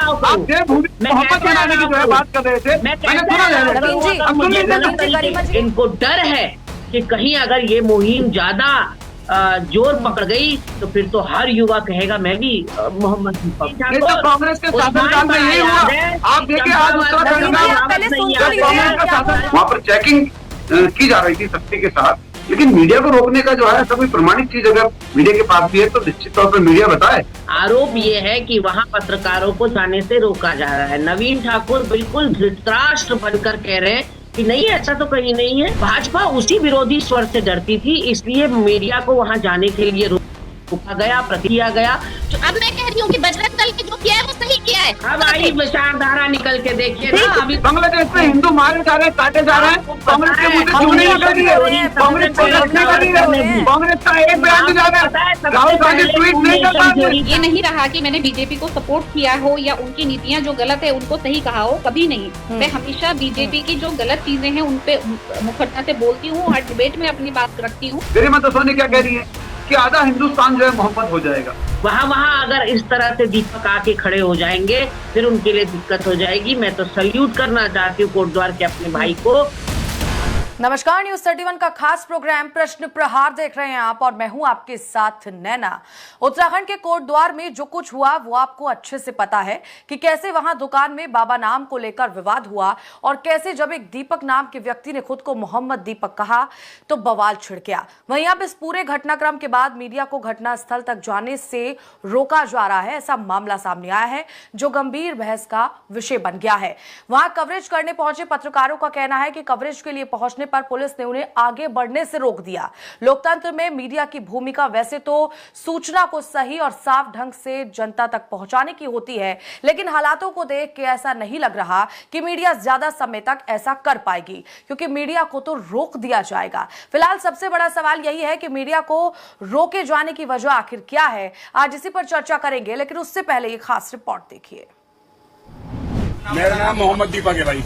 आप मोहम्मद बनाने की जो है बात कर रहे थे, मैंने सुना। इनको डर है कि कहीं अगर ये मुहिम ज्यादा जोर पकड़ गई तो फिर तो हर युवा कहेगा मैं भी मोहम्मद दीपक। तो कांग्रेस के शासनकाल में यही हुआ। आप देखिए आज उत्तराखंड वहाँ पर चेकिंग की जा रही थी सख्ती के साथ, लेकिन मीडिया को रोकने का जो है ऐसा कोई प्रमाणित चीज अगर मीडिया के पास भी है तो निश्चित तौर पर मीडिया बताए। आरोप ये है कि वहाँ पत्रकारों को जाने से रोका जा रहा है। नवीन ठाकुर बिल्कुल धृतराष्ट्र बनकर कह रहे हैं कि नहीं, ऐसा तो कहीं नहीं है। भाजपा उसी विरोधी स्वर से डरती थी, इसलिए मीडिया को वहाँ जाने के लिए रोका गया, प्रतिक्रिया गया। तो अब मैं कह रही हूँ कि बजरंग दल ने जो किया है वो सही किया है। अब आई विचारधारा निकल के देखिए ना। अभी बांग्लादेश में हिंदू मारे जा रहे हैं, काटे जा रहे हैं, कांग्रेस के मुद्दे क्यों नहीं कर दिए? कांग्रेस को रखने का नहीं है। कांग्रेस का एक बयान जा रहा है, राहुल गांधी ट्वीट नहीं कर पा रहे। ये नहीं रहा कि मैंने बीजेपी को सपोर्ट किया हो या उनकी नीतियाँ जो गलत है उनको सही कहा हो, कभी नहीं। मैं हमेशा बीजेपी की जो गलत चीजें हैं उन पे मुखरता से बोलती हूँ, हर डिबेट में अपनी बात रखती हूँ। मेरी मत सोनी क्या कह रही है कि आधा हिंदुस्तान जो है मोहम्मद हो जाएगा। वहाँ अगर इस तरह से दीपक आके खड़े हो जाएंगे फिर उनके लिए दिक्कत हो जाएगी। मैं तो सल्यूट करना चाहती हूँ कोटद्वार के अपने भाई को। नमस्कार, न्यूज 31 का खास प्रोग्राम प्रश्न प्रहार देख रहे हैं आप और मैं हूं आपके साथ नैना। उत्तराखंड के कोटद्वार में जो कुछ हुआ वो आपको अच्छे से पता है कि कैसे वहां दुकान में बाबा नाम को लेकर विवाद हुआ और कैसे जब एक दीपक नाम के व्यक्ति ने खुद को मोहम्मद दीपक कहा तो बवाल छिड़ गया। वहीं अब इस पूरे घटनाक्रम के बाद मीडिया को घटनास्थल तक जाने से रोका जा रहा है, ऐसा मामला सामने आया है जो गंभीर बहस का विषय बन गया है। वहां कवरेज करने पहुंचे पत्रकारों का कहना है कि कवरेज के लिए पहुंचने पर पुलिस ने उन्हें आगे बढ़ने से रोक दिया। लोकतंत्र में मीडिया की भूमिका वैसे तो सूचना को सही और साफ ढंग से जनता तक पहुंचाने की होती है, लेकिन हालातों को देख के ऐसा नहीं लग रहा कि मीडिया ज्यादा समय तक ऐसा कर पाएगी, क्योंकि मीडिया को तो रोक दिया जाएगा। फिलहाल सबसे बड़ा सवाल यही है कि मीडिया को रोके जाने की वजह आखिर क्या है। आज इसी पर चर्चा करेंगे, लेकिन उससे पहले ये खास रिपोर्ट देखिए। मेरा नाम मोहम्मद दीपक है भाई।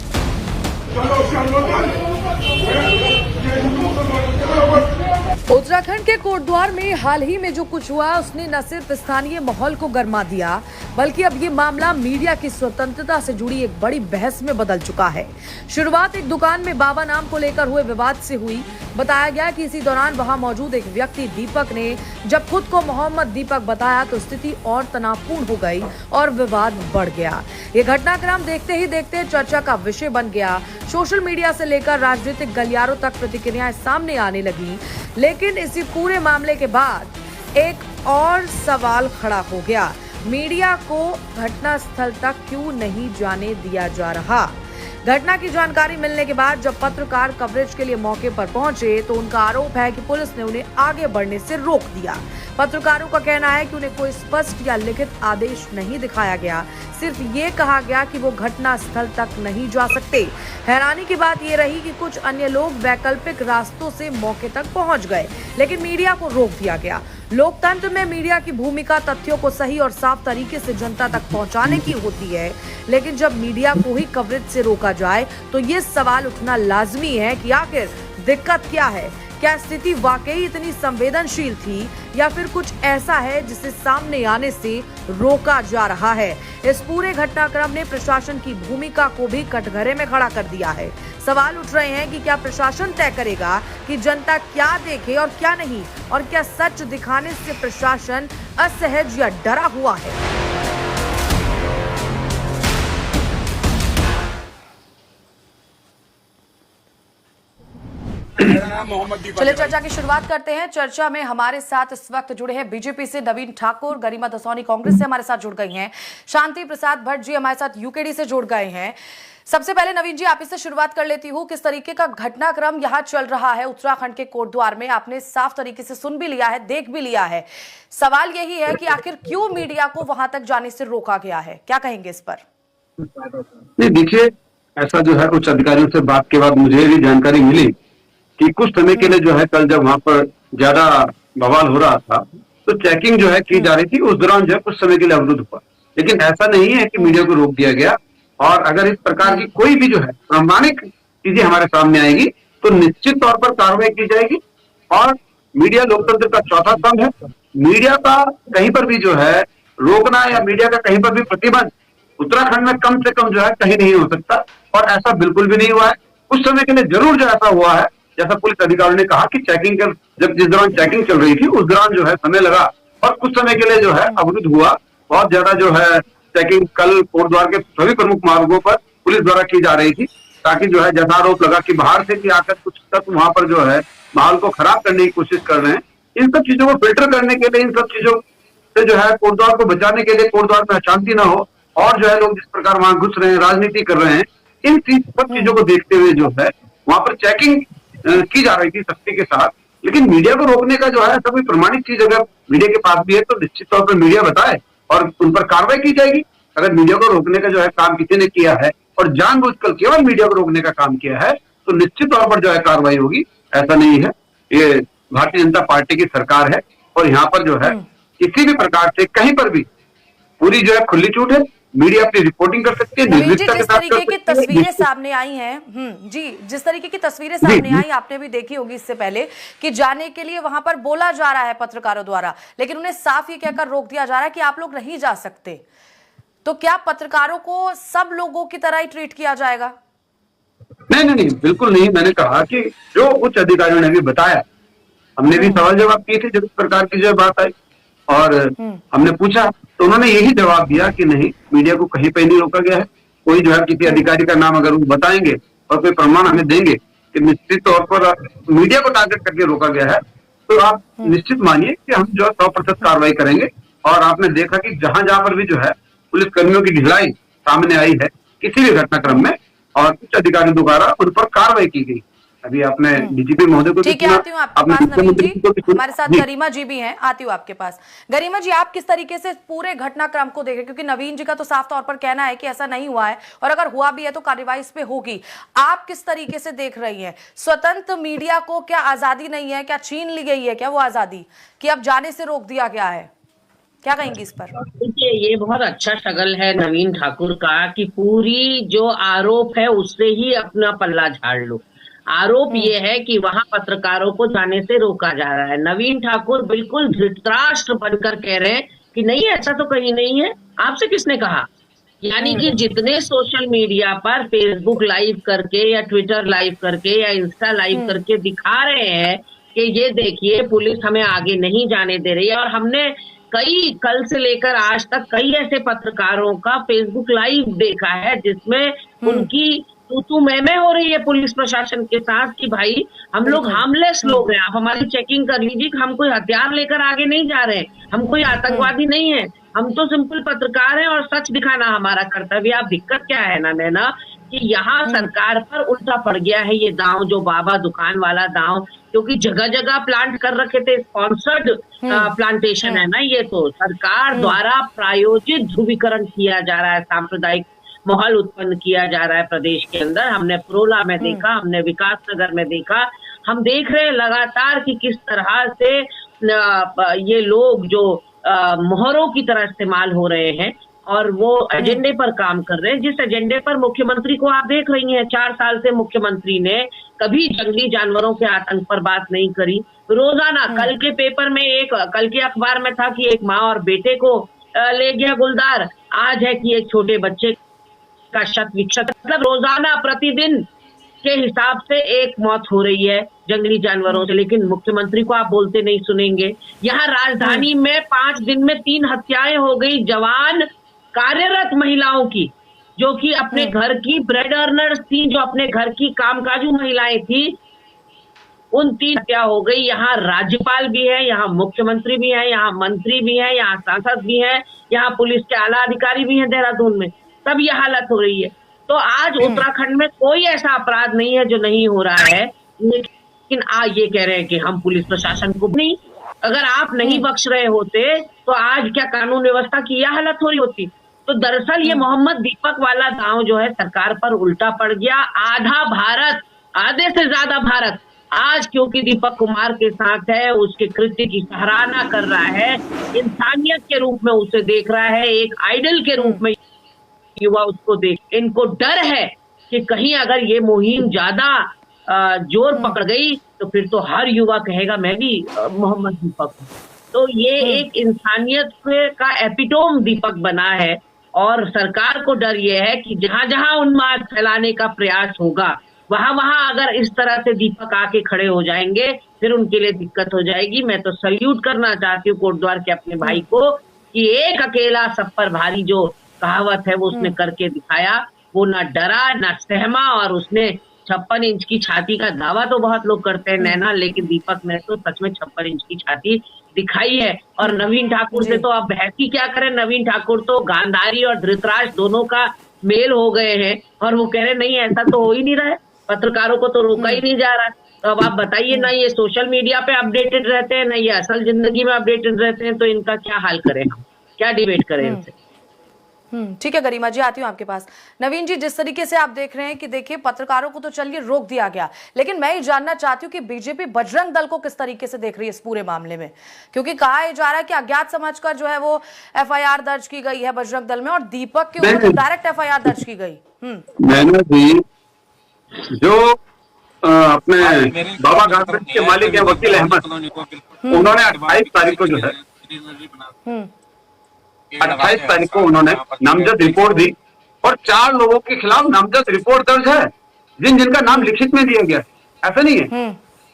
उत्तराखंड के कोटद्वार में हाल ही में जो कुछ हुआ उसने न सिर्फ स्थानीय माहौल को गर्मा दिया, बल्कि अब ये मामला मीडिया की स्वतंत्रता से जुड़ी एक बड़ी बहस में बदल चुका है। शुरुआत एक दुकान में बाबा नाम को लेकर हुए विवाद से हुई। बताया गया कि इसी दौरान वहां मौजूद एक व्यक्ति दीपक ने जब खुद को मोहम्मद दीपक बताया तो स्थिति और तनावपूर्ण हो गई और विवाद बढ़ गया। ये घटनाक्रम देखते ही देखते चर्चा का विषय बन गया। सोशल मीडिया से लेकर राजनीतिक गलियारों तक प्रतिक्रियाएं सामने आने लगी। लेकिन इसी पूरे मामले के बाद एक और सवाल खड़ा हो गया, मीडिया को घटनास्थल तक क्यों नहीं जाने दिया जा रहा। घटना की जानकारी मिलने के बाद जब पत्रकार कवरेज के लिए मौके पर पहुंचे तो उनका आरोप है कि पुलिस ने उन्हें आगे बढ़ने से रोक दिया। पत्रकारों का कहना है कि उन्हें कोई स्पष्ट या लिखित आदेश नहीं दिखाया गया, सिर्फ ये कहा गया कि वो घटना स्थल तक नहीं जा सकते। हैरानी की बात ये रही कि कुछ अन्य लोग वैकल्पिक रास्तों से मौके तक पहुंच गए, लेकिन मीडिया को रोक दिया गया। लोकतंत्र में मीडिया की भूमिका तथ्यों को सही और साफ तरीके से जनता तक पहुंचाने की होती है, लेकिन जब मीडिया को ही कवरेज से रोका जाए तो ये सवाल उठना लाजमी है कि आखिर दिक्कत क्या है। क्या स्थिति वाकई इतनी संवेदनशील थी या फिर कुछ ऐसा है जिसे सामने आने से रोका जा रहा है। इस पूरे घटनाक्रम ने प्रशासन की भूमिका को भी कटघरे में खड़ा कर दिया है। सवाल उठ रहे हैं कि क्या प्रशासन तय करेगा कि जनता क्या देखे और क्या नहीं, और क्या सच दिखाने से प्रशासन असहज या डरा हुआ है। चलिए चर्चा की शुरुआत करते हैं। चर्चा में हमारे साथ इस वक्त जुड़े हैं बीजेपी से नवीन ठाकुर, गरिमा दसौनी कांग्रेस से हमारे साथ जुड़ गई हैं, शांति प्रसाद भट्ट जी हमारे साथ यूकेडी से जुड़ गए हैं। सबसे पहले नवीन जी आप इससे शुरुआत कर लेती हूँ, किस तरीके का घटनाक्रम यहाँ चल रहा है उत्तराखंड के कोटद्वार में? आपने साफ तरीके से सुन भी लिया है, देख भी लिया है। सवाल यही है कि आखिर क्यों मीडिया को वहां तक जाने से रोका गया है, क्या कहेंगे इस पर? नहीं देखिए, ऐसा जो है उच्च अधिकारियों से बात के बाद मुझे भी जानकारी मिली कि कुछ समय के लिए जो है कल जब वहां पर ज्यादा बवाल हो रहा था तो चेकिंग जो है की जा रही थी, उस दौरान जो है कुछ समय के लिए अवरुद्ध हुआ। लेकिन ऐसा नहीं है कि मीडिया को रोक दिया गया, और अगर इस प्रकार की कोई भी जो है प्रामाणिक चीजें हमारे सामने आएगी तो निश्चित तौर पर कार्रवाई की जाएगी। और मीडिया लोकतंत्र का चौथा स्तंभ है। मीडिया का कहीं पर भी जो है रोकना या मीडिया का कहीं पर भी प्रतिबंध उत्तराखंड में कम से कम जो है कहीं नहीं हो सकता, और ऐसा बिल्कुल भी नहीं हुआ है। कुछ समय के लिए जरूर जो ऐसा हुआ है, जैसा पुलिस अधिकारियों ने कहा कि चेकिंग कर जब जिस दौरान चेकिंग चल रही थी उस दौरान जो है समय लगा, और कुछ समय के लिए जो है अवरुद्ध हुआ। बहुत ज्यादा जो है चेकिंग कल कोटद्वार के सभी प्रमुख मार्गों पर पुलिस द्वारा की जा रही थी, ताकि जो है जैसा आरोप लगा कि बाहर से भी आकर कुछ तक वहां पर जो है माहौल को खराब करने की कोशिश कर रहे हैं। इन सब चीजों को फिल्टर करने के लिए, इन सब चीजों से जो है कोटद्वार को बचाने के लिए, कोटद्वार में अशांति ना हो, और जो है लोग जिस प्रकार वहां घुस रहे हैं, राजनीति कर रहे हैं, इन सब चीजों को देखते हुए जो है वहां पर चेकिंग की जा रही थी सख्ती के साथ। लेकिन मीडिया को रोकने का जो है ऐसा कोई प्रमाणित चीज अगर मीडिया के पास भी है तो निश्चित तौर पर मीडिया बताए और उन पर कार्रवाई की जाएगी। अगर मीडिया को रोकने का जो है काम किसी ने किया है और जानबूझकर केवल मीडिया को रोकने का काम किया है तो निश्चित तौर पर जो है कार्रवाई होगी। ऐसा नहीं है, ये भारतीय जनता पार्टी की सरकार है और यहाँ पर जो है किसी भी प्रकार से कहीं पर भी पूरी जो है खुली छूट है। मीडिया अपनी रिपोर्टिंग कर सकती है, नवीन जी, निर्भीकता के जिस साथ तरीके कर की सकती है। तस्वीरें सामने आई हैं, जी, जिस तरीके की तस्वीरें सामने आई आपने भी देखी होगी इससे पहले कि जाने के लिए वहां पर बोला जा रहा है पत्रकारों द्वारा, लेकिन उन्हें साफ ये कहकर रोक दिया जा रहा है कि आप लोग नहीं जा सकते। तो क्या पत्रकारों को सब लोगों की तरह ही ट्रीट किया जाएगा? नहीं, बिल्कुल नहीं। मैंने कहा कि जो उच्च अधिकारियों ने भी बताया, हमने भी सवाल जवाब किए थे जब इस प्रकार की जो बात आई, और हमने पूछा तो उन्होंने यही जवाब दिया कि नहीं, मीडिया को कहीं पे नहीं रोका गया है। कोई जो है किसी अधिकारी का नाम अगर वो बताएंगे और कोई प्रमाण हमें देंगे कि निश्चित तौर पर मीडिया को टारगेट करके रोका गया है, तो आप निश्चित मानिए कि हम जो है 100% कार्रवाई करेंगे। और आपने देखा कि जहां जहां पर भी जो है पुलिस कर्मियों की ढिलाई सामने आई है किसी भी घटनाक्रम में, और उच्च अधिकारियों द्वारा उन पर कार्रवाई की गई। अभी आपने डीजीपी महोदय को ठीक है, आती हूँ आपके पास नवीन जी। हमारे साथ गरिमा जी भी हैं, आती हूँ आपके पास। गरिमा जी, आप किस तरीके से पूरे घटनाक्रम को देखें, क्योंकि नवीन जी का तो साफ तौर पर कहना है कि ऐसा नहीं हुआ है, और अगर हुआ भी है तो कार्रवाई इस पे होगी। आप किस तरीके से देख रही हैं? स्वतंत्र मीडिया को क्या आजादी नहीं है? क्या छीन ली गई है क्या वो आजादी, कि अब जाने से रोक दिया गया है? क्या कहेंगी इस पर? देखिए, ये बहुत अच्छा शगल है नवीन ठाकुर का कि पूरी जो आरोप है उससे ही अपना पल्ला झाड़ लो। आरोप ये है कि वहां पत्रकारों को जाने से रोका जा रहा है। नवीन ठाकुर बिल्कुल धृतराष्ट्र बनकर कह रहे हैं कि नहीं, ऐसा तो कहीं नहीं है। आपसे किसने कहा? यानी कि जितने सोशल मीडिया पर फेसबुक लाइव करके या ट्विटर लाइव करके या इंस्टा लाइव करके दिखा रहे हैं कि ये देखिए पुलिस हमें आगे नहीं जाने दे रही है, और हमने कल से लेकर आज तक कई ऐसे पत्रकारों का फेसबुक लाइव देखा है जिसमें उनकी तू मैं हो रही है पुलिस प्रशासन के साथ कि भाई हम लोग हार्मलेस लोग हैं, आप हमारी चेकिंग कर लीजिए, हम कोई हथियार लेकर आगे नहीं जा रहे हैं, हम कोई आतंकवादी नहीं है, हम तो सिंपल पत्रकार हैं और सच दिखाना हमारा कर्तव्य। अब दिक्कत क्या है ना नैना, कि यहाँ सरकार पर उल्टा पड़ गया है ये दांव, जो बाबा दुकान वाला दांव, क्योंकि जगह जगह प्लांट कर रखे थे, स्पॉन्सर्ड प्लांटेशन है ना ये, तो सरकार द्वारा प्रायोजित ध्रुवीकरण किया जा रहा है, सांप्रदायिक माहौल उत्पन्न किया जा रहा है प्रदेश के अंदर। हमने पुरोला में देखा, हमने विकास नगर में देखा, हम देख रहे हैं लगातार कि किस तरह से ये लोग जो मोहरों की तरह इस्तेमाल हो रहे हैं और वो एजेंडे पर काम कर रहे हैं, जिस एजेंडे पर मुख्यमंत्री को आप देख रही हैं। 4 साल से मुख्यमंत्री ने कभी जंगली जानवरों के आतंक पर बात नहीं करी। रोजाना कल के पेपर में कल के अखबार में था कि एक माँ और बेटे को ले गया गुलदार, आज है कि एक छोटे बच्चे का शत विक्षत, मतलब रोजाना प्रतिदिन के हिसाब से एक मौत हो रही है जंगली जानवरों से, लेकिन मुख्यमंत्री को आप बोलते नहीं सुनेंगे। यहाँ राजधानी में 5 दिन में 3 हत्याएं हो गई जवान कार्यरत महिलाओं की, जो कि अपने घर की ब्रेड अर्नर्स थी, जो अपने घर की कामकाजू महिलाएं थी, उन 3 हत्या हो गई। यहाँ राज्यपाल भी है, यहाँ मुख्यमंत्री भी है, यहाँ मंत्री भी है, यहाँ सांसद भी है, यहाँ पुलिस के आला अधिकारी भी हैं देहरादून में, तब ये हालत हो रही है। तो आज उत्तराखंड में कोई ऐसा अपराध नहीं है जो नहीं हो रहा है, लेकिन आज ये कह रहे हैं कि हम पुलिस प्रशासन को नहीं, अगर आप नहीं बख्श रहे होते तो आज क्या कानून व्यवस्था की यह हालत हो रही होती? तो दरअसल ये मोहम्मद दीपक वाला दांव जो है सरकार पर उल्टा पड़ गया। आधा भारत, आधे से ज्यादा भारत आज क्योंकि दीपक कुमार के साथ है, उसके कृत्य की सराहना कर रहा है, इंसानियत के रूप में उसे देख रहा है, एक आइडल के रूप में युवा उसको देख, इनको डर है कि कहीं अगर ये मुहिम ज्यादा जोर पकड़ गई तो फिर तो हर युवा कहेगा मैं भी मोहम्मद दीपक हूँ। तो ये एक इंसानियत का एपिटोम दीपक बना है और सरकार को डर ये है कि जहां जहां उन्माद फैलाने का प्रयास होगा वहां वहां अगर इस तरह से दीपक आके खड़े हो जाएंगे फिर उनके लिए दिक्कत हो जाएगी। मैं तो सल्यूट करना चाहती हूँ कोटद्वार के अपने भाई को कि एक अकेला सब पर भारी जो कहावत है वो उसने करके दिखाया। वो ना डरा ना सहमा और उसने 56 इंच की छाती का दावा तो बहुत लोग करते हैं नैना, लेकिन दीपक ने तो सच में 56 इंच की छाती दिखाई है। और नवीन ठाकुर से तो अब बहस ही क्या करें, नवीन ठाकुर तो गांधारी और धृतराष्ट्र दोनों का मेल हो गए हैं और वो कह रहे नहीं ऐसा तो हो ही नहीं रहा है, पत्रकारों को तो रोका ही नहीं जा रहा है। तो अब आप बताइए, ना ये सोशल मीडिया पे अपडेटेड रहते हैं, ना ये असल जिंदगी में अपडेटेड रहते हैं, तो इनका क्या हाल करें हम, क्या डिबेट करें इनसे। ठीक है गरिमा जी, आती हूँ आपके पास। नवीन जी, जिस तरीके से आप देख रहे हैं कि देखिए पत्रकारों को तो चलिए रोक दिया गया, लेकिन मैं ये जानना चाहती हूँ कि बीजेपी बजरंग दल को किस तरीके से देख रही है इस पूरे मामले में, क्योंकि कहा जा रहा है कि अज्ञात समझकर जो है वो एफआईआर दर्ज की गई है बजरंग दल में और दीपक के ऊपर डायरेक्ट एफआईआर दर्ज की गई। मैंने भी जो अपने बाबा गार्मेंट्स के मालिक है वकील अहमद, उन्होंने 28 तारीख को जो है 28 तारीख को उन्होंने नामजद रिपोर्ट दी और 4 लोगों के खिलाफ नामजद रिपोर्ट दर्ज है जिनका नाम लिखित में दिया गया। ऐसा नहीं है।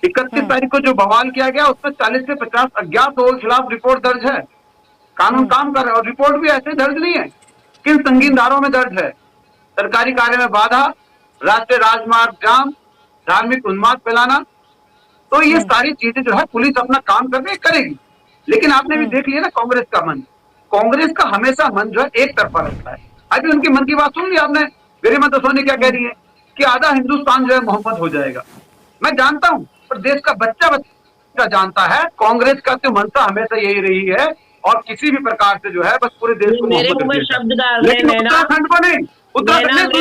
31 तारीख को जो बवाल किया गया उसमें 40 से 50 अज्ञात लोगों के खिलाफ रिपोर्ट दर्ज है। कानून काम कर रहा है और रिपोर्ट भी ऐसे दर्ज नहीं है, किन संगीन धाराओं में दर्ज है। सरकारी कार्य में बाधा, राष्ट्रीय राजमार्ग जाम, धार्मिक उन्माद फैलाना, तो ये सारी चीजें जो है पुलिस अपना काम करने करेगी। लेकिन आपने भी देख लिया ना कांग्रेस का मन, कांग्रेस का हमेशा मन जो है एक तरफा रहता है। अभी उनकी मन की बात सुन ली आपने, गरिमा दसोनी क्या कह रही है कि आधा हिंदुस्तान जो है मोहम्मद हो जाएगा। मैं जानता हूं, पर देश का बच्चा जानता है कांग्रेस का तो मंशा हमेशा यही रही है और किसी भी प्रकार से जो है बस पूरे देश को मेरे मुंह में शब्द डाल रहे हैं, लेकिन उत्तराखंड को नहीं, उत्तराखंड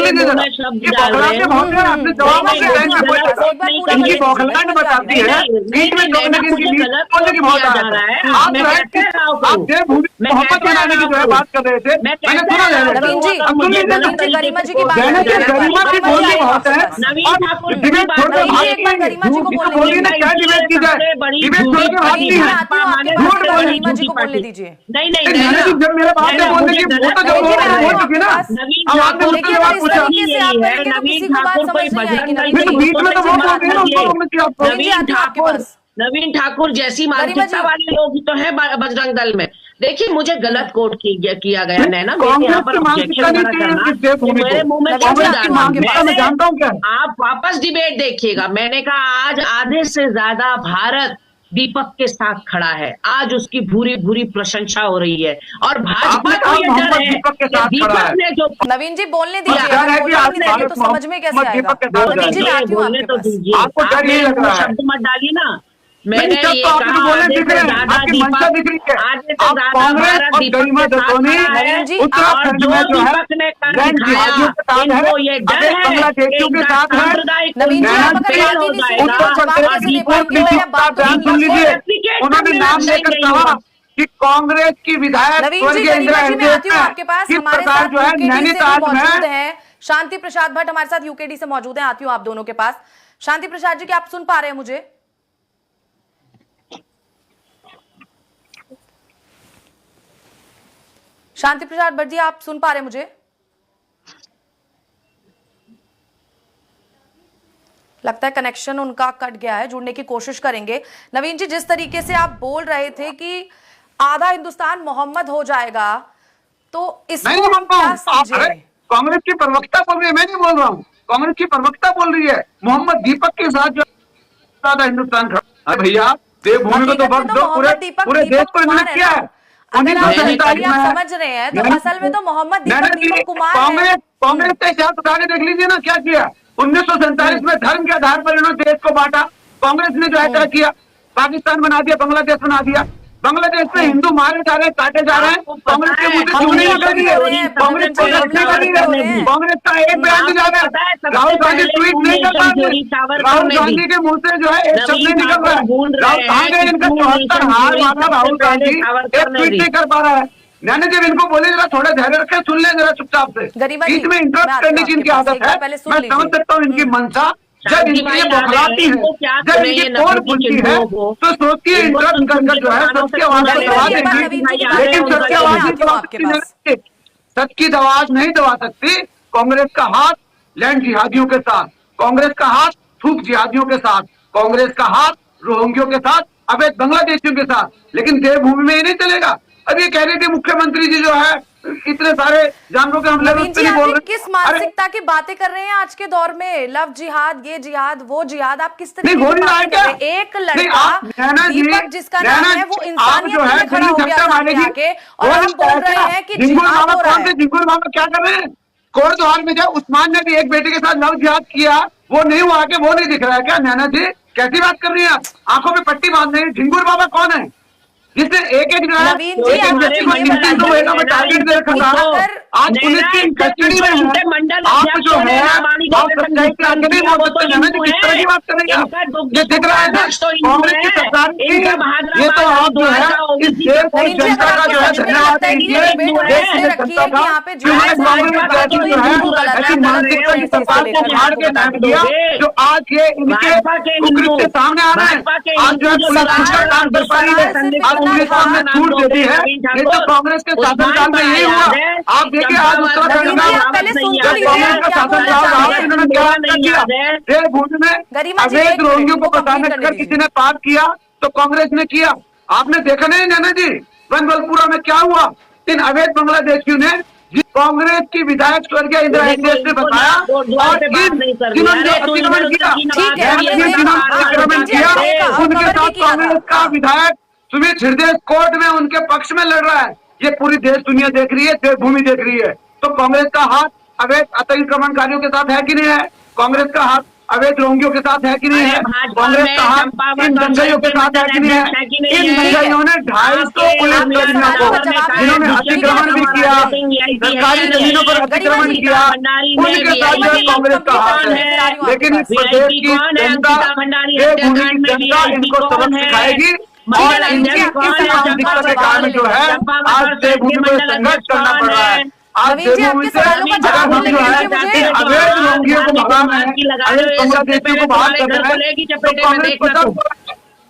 इनकी बौखलाहट बताती है, बीच में लोगों की बोलने की बहुत आदत है। आप देवभूमि मोहब्बत बनाने की जो है बात कर रहे थे, मैंने सुना गरिमा जी की बात गरिमा की बोलनी बहुत है और डिबेट छोड़कर बोलिए ना, क्या डिबेट की जाए, डिबेट छोड़कर भागती है, झूठ गरिमा जी को बोलने दीजिए। नहीं जब मेरे बात में बोलने की वो तो जब हो चुकी ना, अब आपने मुझसे जवाब पूछा, नवीन ठाकुर कोई बजरंग दल बीच में तो वो बोल रही है नवीन ठाकुर जैसी मानसिकता वाले लोग तो है बजरंग दल में। देखिए मुझे गलत कोट किया गया नैना, यहाँ पर मेरे मुंह में मैं जानता हूँ क्या। आप वापस डिबेट देखिएगा। मैंने कहा आज आधे से ज्यादा भारत दीपक के साथ खड़ा है, आज उसकी भूरी भूरी प्रशंसा हो रही है और भाजपा को ये डर है कि दीपक ने जो नवीन जी बोलने दीजिए, तो समझ में कैसे आएगा। नवीन जी मैं आती हूँ आपके पास। आपको डर ये लग रहा है, शब्द मत डालिए ना। मैंने नहीं, ये तो आपने कहा बोले दिख रहे हैं, आपकी मंशा दिख रही है। आप कांग्रेस और गरिमा दसोनी उत्तराखंड में जो है जैन जिहादियों के साथ है, अगर बांग्लादेशियों के साथ है। नवीन जी आप अगर बात ही नहीं सुनिए, बयान सुन लीजिए, उन्होंने नाम लेकर कहा कि कांग्रेस की विधायक नवीन जी गरिमा जी मैं आती हूँ आपके पास। हमारे साथ जो है नैनीताल मौजूद है शांति प्रसाद भट्ट, हमारे साथ यूकेडी से मौजूद है। आती हूँ आप दोनों के पास। शांति प्रसाद जी, क्या आप सुन पा रहे हैं मुझे? शांति प्रसाद भट्ट जी, आप सुन पा रहे हैं मुझे? लगता है कनेक्शन उनका कट गया है, जुड़ने की कोशिश करेंगे। नवीन जी, जिस तरीके से आप बोल रहे थे कि आधा हिंदुस्तान मोहम्मद हो जाएगा, तो इसको क्या समझे? कांग्रेस की प्रवक्ता बोल रही है, मैं नहीं बोल रहा हूँ, कांग्रेस की प्रवक्ता बोल रही है। मोहम्मद दीपक के साथ जो आधा हिंदुस्तान खड़ा। भैया देवभूमि को तो वक्त दो, पूरे देश को इन्होंने किया है। आप समझ रहे हैं, तो असल में तो मोहम्मद दीपक कुमार है। कांग्रेस के इतिहास उठाने देख लीजिए ना क्या किया। 1947 में धर्म के आधार पर इन्होंने देश को बांटा। कांग्रेस ने जो है किया, पाकिस्तान बना दिया, बांग्लादेश बना दिया। बांग्लादेश में हिंदू मारे जा रहे हैं, काटे जा रहे हैं। कांग्रेस के मुद्दे चुनने का कर रही है, कांग्रेस को रखने का नहीं है। कांग्रेस का एक बयान जा रहा है, राहुल गांधी ट्वीट नहीं कर पा रहे। राहुल गांधी के मुंह से जो है एक शब्द नहीं निकल रहा है। राहुल कहाँ गए? इनका 74 हार वाला राहुल गांधी एक ट्वीट नहीं कर पा रहा है। मैंने जब इनको बोले जरा थोड़ा धैर्य रखे, सुन ले जरा चुपचाप से, बीच में इंटरप्ट करने की इनकी आदत है। मैं समझ सकता हूँ इनकी मंशा, जब इनकी ये बौखलाती है, जब इनकी पोल खुलती है, तो सोचती है इंटरप्ट कर जो है सत्य आवाज को दबा देंगी, लेकिन सत्य आवाज सच की आवाज नहीं दबा सकती। कांग्रेस का हाथ लैंड जिहादियों के साथ, कांग्रेस का हाथ थूक जिहादियों के साथ, कांग्रेस का हाथ रोहिंग्यों के साथ, अवैध बांग्लादेशियों के साथ, लेकिन देवभूमि में ये नहीं चलेगा। अब ये कह रहे थे मुख्यमंत्री जी जो है इतने सारे जानवरों के हमले नवीन जी, आप किस मानसिकता की बातें कर रहे हैं आज के दौर में? लव जिहाद, ये जिहाद, वो जिहाद, आप किस तरह की बातें कर रहे हैं? एक लड़का दीपक जिसका नाम है वो इंसानियत के लिए खड़ा हो गया सामने आके, और हम बोल रहे हैं कि जिहाद हो रहा है। जिंगुर बाबा क्या कर रहे हैं? कोटद्वार में जब उस्मान ने भी एक बेटे के साथ लव जिहाद किया, वो नहीं हुआ कि वो नहीं दिख रहा है क्या? नैना जी कैसी बात कर रही है? आंखों में पट्टी बांध रही है। झिंगुर बाबा कौन है जिसने एक नवीन जी, टारगेट दे रखा था? आज पुलिस की कस्टडी में है। आप जो है आप सच्चाई के आगे नहीं बोल सकते। नैना जी किस तरह की बात करेंगे? ये दिख रहा है ना कांग्रेस की सरकार की, ये तो आप जो है इस देश की जनता का जो है धन्यवाद कीजिए। देश की जनता का जो है ऐसी मानसिकता की सरकार को उखाड़ के फेंक दिया जो आज ये इनके कुकृत्य के सामने आ रहे हैं। आज जो है पुलिस अच्छा काम कर पा रही है, आज उनके सामने छूट देती है। ये तो कांग्रेस के शासनकाल में यही हुआ। आप देखिए आज उत्तराखंड में कांग्रेस का शासनकाल रहा, इन्होंने क्या किया? देवभूमि में अवैध रोहिंग्यों को बसाने कर किसी ने पाप किया तो कांग्रेस ने किया। आपने देखा नहीं नैना जी बनबलपुरा में क्या हुआ? इन अवैध बांग्लादेशियों ने कांग्रेस की विधायक स्वर्गीय इंदिरा हृदय ने बताया, और जिन्होंने अतिक्रमण किया उनके साथ कांग्रेस का विधायक सुमित हृदय कोर्ट में उनके पक्ष में लड़ रहा है। ये पूरी देश दुनिया देख रही है, देवभूमि देख रही है। तो कांग्रेस का हाथ अवैध अतिक्रमणकारियों के साथ है कि नहीं है? कांग्रेस का हाथ अवैध रोहिंग्यों के साथ है कि नहीं है? कांग्रेस का हाथ इन दंगइयों के साथ है कि नहीं है? इन दंगइयों ने 250 पुलिसकर्मियों को जिन्होंने अतिक्रमण भी किया, सरकारी जमीनों पर अतिक्रमण किया, उनके साथ जो कांग्रेस का हाथ है। लेकिन इस प्रदेश की जनता, देवभूमि की जनता इनको सबक सिखाएगी और इनकी मानसिकता के कारण जो है आज देवभूमि में संघर्ष करना पड़ रहा है। आज देवभूमि से अगर हम जो है अवैध रोहिंग्यों को भगाना है, अवैध बांग्लादेशियों को बाहर करना है तो कांग्रेस को सब,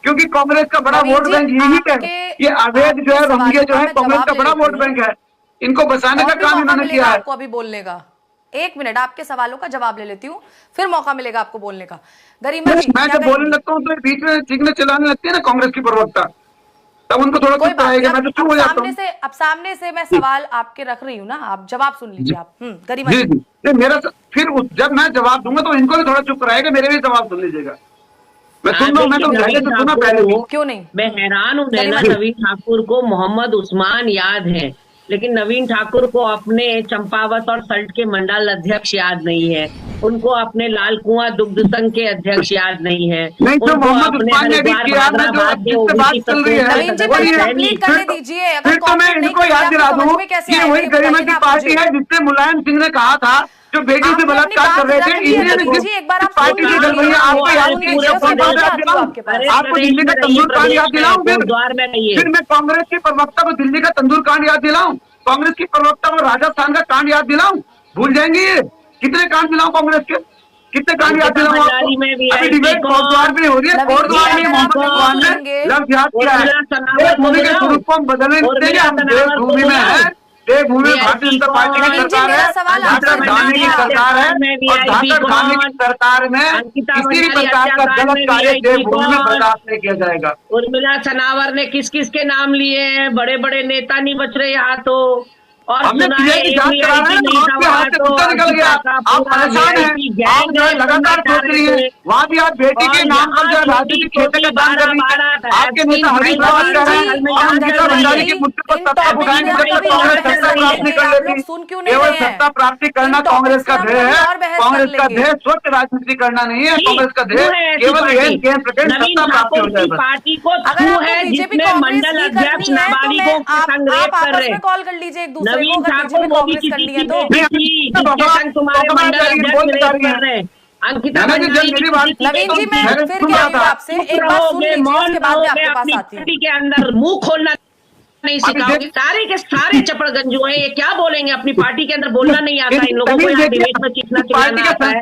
क्योंकि कांग्रेस का बड़ा वोट बैंक यही है। ये अवैध जो है रोहिंग्या जो है कांग्रेस का बड़ा वोट बैंक है, इनको बचाने का काम इन्होंने किया है। आपको अभी बोलने का 1 मिनट, आपके सवालों का जवाब ले लेती हूँ, फिर मौका मिलेगा आपको बोलने का। गरिमा जी, मैं जब बोलने लगता हूँ तो बीच में चीखने चिल्लाने लगती है ना कांग्रेस की प्रवक्ता, तब उनको थोड़ा कुछ आएगा, मैं तो चुप हो जाता हूँ। अब सामने से मैं सवाल आपके रख रही हूँ ना, आप जवाब सुन लीजिए। आप गरिमा जी, मेरा फिर जब मैं जवाब दूंगा तो इनको भी थोड़ा चुप रहेगा, मेरे भी जवाब सुन लीजिएगा। मैं सुन रहा हूँ, मैं तो पहले से सुना पहले, क्यों नहीं? मैं हैरान हूँ नैना, नवीन ठाकुर को मोहम्मद उस्मान याद है, लेकिन नवीन ठाकुर को अपने चंपावत और सल्ट के मंडल अध्यक्ष याद नहीं है, उनको अपने लाल कुआं दुग्ध संघ के अध्यक्ष याद नहीं है। नहीं तो मोहम्मद उस्मान ने भी किया ना, जो जिससे बात चल रही है। फिर तो मैं इनको याद दिला दूं कि वही गरिमा की पार्टी है जिससे मुलायम सिंह ने कहा था जो बेटी से बलात्कार कर रहे थे, इन्होंने पार्टी की गड़बड़ियां आपको याद की। आपको दिल्ली का तंदूर कांड याद दिलाऊं, फिर मैं कांग्रेस के प्रवक्ता को दिल्ली का तंदूर कांड याद दिलाऊं, कांग्रेस की प्रवक्ता को राजस्थान का कांड याद दिलाऊं? भूल जाएंगे ये? कितने कांड दिलाऊं कांग्रेस के? कितने कांड याद दिलाऊं आपको? अभी डिबेट कोटद्वार में हो रही है, कोटद्वार में मोहम्मद उस्मान ने लव जिहाद किया है। देवभूमि के स्वरूप को हम बदलने देंगे, हम देवभूमि में है, देवभूमि में भारतीय जनता पार्टी की सरकार है, झारखंड गांधी की सरकार है, और झारखंड गांधी की सरकार में किसी भी प्रकार का गलत कार्य देवभूमि में बर्दाश्त नहीं किया जाएगा। उर्मिला सनावर ने किस किस के नाम लिए हैं? बड़े बड़े नेता नहीं बच रहे यहाँ तो, और हमने पीए की जांच करा रहे हैं, आपके हाथ से कुत्ता निकल गया, आप परेशान हैं, आप जो है लगातार सोच रही है, वहाँ भी आप बेटी के नाम पर जो है राजनीतिक क्षेत्र का दान कर रही है। आपके नेता हरीश रावत कह रहे हैं और गीता भंडारी के मुद्दे पर सत्ता उठाएंगे जब तक कांग्रेस सत्ता प्राप्त नहीं कर लेती। केवल सत्ता प्राप्ति करना कांग्रेस का ध्येय है, कांग्रेस का ध्येय स्वच्छ राजनीति करना नहीं है, कांग्रेस का ध्येय केवल सत्ता प्राप्ति हो जाए। पार्टी को जिसमें मंडल अध्यक्ष नाबालिगों के संग रेप कर रहे हैं, कॉल कर लीजिए एक दूसरे नवीन ठाकुर को भी किसी की तुम्हारे मंडल अध्यक्ष रेप कर रहे हैं। अंकिता नवीन जी, मैं फिर कह रही हूँ आपसे, एक बात सुन लीजिए, उसके बाद मैं आपके पास आती हूँ। के अंदर मुंह खोलना नहीं सिखाओगे? सारे के सारे चपड़गंजू हैं, ये क्या बोलेंगे? अपनी पार्टी के अंदर बोलना नहीं आता इन लोगों को, यहाँ डिबेट में कितना चिल्लाना आता है।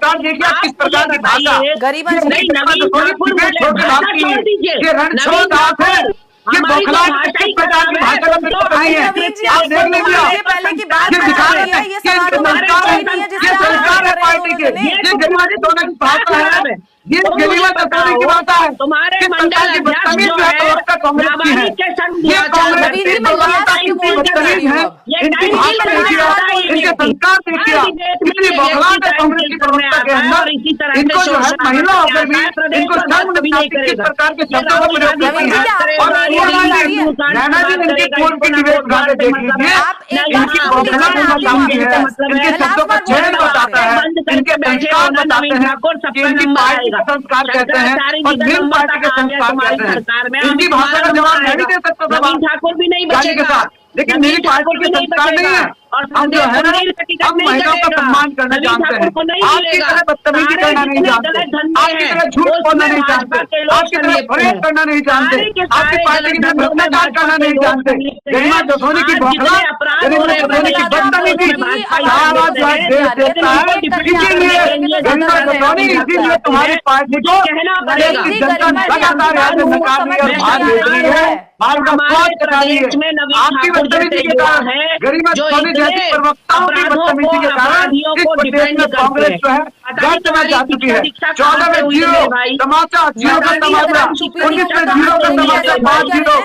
गरिमा जी, नहीं, नवीन ठाकुर मुझे भाषा छोड़ दीजिए, नवीन ठाकुर ये हमारी तो बौखलाहट भाषा ही किस प्रकार की खराब है। भाषा का मित्र तो नहीं है। नवीन जी, आप देख लीजिए, ये पहले की बात ये कर दिखा रही रहे है, हैं ये कि सवाल इनके तुम्हारे संस्कार कोई नहीं है जिससे ये आप संस्कार बात है कर रहे पार्टी हो के, दोनों जने। ये गरिमा दसोनी की भाषा है, ये गरिमा दसोनी की भाषा है। तुम्हारे किस मंडल प्रकार की अध्यक्ष बदतमीज जो जो है है प्रवक्ता कांग्रेस की है, नाबालिग के संग ये कांग्रेस नवीन के जी, मैं प्रवक्ता यस कितनी क्यों बोल के जा बदतमीज रही हूँ है। अब? ये इनकी टाइम भाषा की देखिए, लड़ाई है ये। इनके संस्कार देखिए, हर डिबेट में कितनी ये बौखलाहट है टाइम कांग्रेस की सेंटर में प्रवक्ता के आता है अंदर। और इसी तरह से इनको जो है शोषण महिला आता होकर भी है। प्रदेश इनको पर बात शर्म कभी नहीं नहीं आती किस करेगा। प्रकार के ये शब्दों का राहुल प्रयोग गांधी करती नवीन जी, है। क्या आप और दोनों ये बोलना वाली चाह रही है? नैना जी इनकी पूर्व की डिबेट उठा के देख लीजिए, आप एक इनकी बात बौखलाहट मैं आती हूँ बताती है, आपके पास। इनके मैं शब्दों का लास्ट बार चयन बोल रही हूँ बताता है, बंद करके इनके बैठे संस्कार हो ना बताते नवीन हैं ठाकुर, कि सबका इनकी नंबर पार्टी आएगा। के संस्कार कहते हैं शंकराचार्य और जी का नीम नंबर पार्टी के तक आ गया संस्कार तुम्हारी कहते हैं। सरकार में। इनकी अब भाषा का तुम्हारा जवाब नंबर मैं नहीं दे आएगा। सकता था नवीन ठाकुर भी नहीं गाली के बचेगा। साथ, लेकिन नवीन मेरी पार्टी ठाकुर के भी नहीं संस्कार नहीं बचेगा। है। और हम जो है ना, सुनील का टिकट हम नहीं महिलाओं का कटेगा। सम्मान करना नवीन जानते ठाकुर हैं, को नहीं आपकी मिलेगा। तरह बदतमीजी सारे करना नहीं जितने जानते, गलत धंधे आपकी हैं, तरह झूठ बोलना उसमें नहीं भाजपा जानते, के लोग आपकी तरह संलिप्त फरेब हैं। करना नहीं जानते, सारे के आपकी सारे पार्टी की गलत तरह धंधों में भ्रष्टाचार करना भाजपा के नहीं लोग जानते। संलिप्त हैं। गरिमा दसोनी की आज जितने बौखलाहट, अपराध गरिमा हो रहे हैं दसोनी की प्रदेश में, बदतमीजी उसमें भाजपा ही सारा संलिप्त जो है है। देश देखता है। लेकिन उनको डिप्टी इसीलिए करेंगे तो गरिमा ज्यादा दसोनी है। इसीलिए तुम्हारी पार्टी को कहना पड़ेगा। देश की जनता गरिमा जी, लगातार यहाँ से आपकी बात नकार रही है और समझ भाग नहीं भेज आ रही रही है, है। भाग का हमारे फौज कटा रही प्रदेश में है। नवीन आपकी ठाकुर बदतमीजी जैसे के युवा कारण, हैं, गरिमा जो दसोनी जैसी इतने प्रवक्ताओं की अपराधों बदतमीजी को, के कारण अपराधियों इस को प्रदेश डिफेंड में करते कांग्रेस हैं। जो है पता नहीं गर्त में जा तुम्हारी चुकी है। दीक्षा 14 कहाँ में से हुई है 0 मेरे भाई? तमाचा, 0 का पता नहीं तमाचा, तुम्हारी चुप्पी 19 में कहाँ 0 से का हुई है तमाचा, मेरे 5 भाई? 0,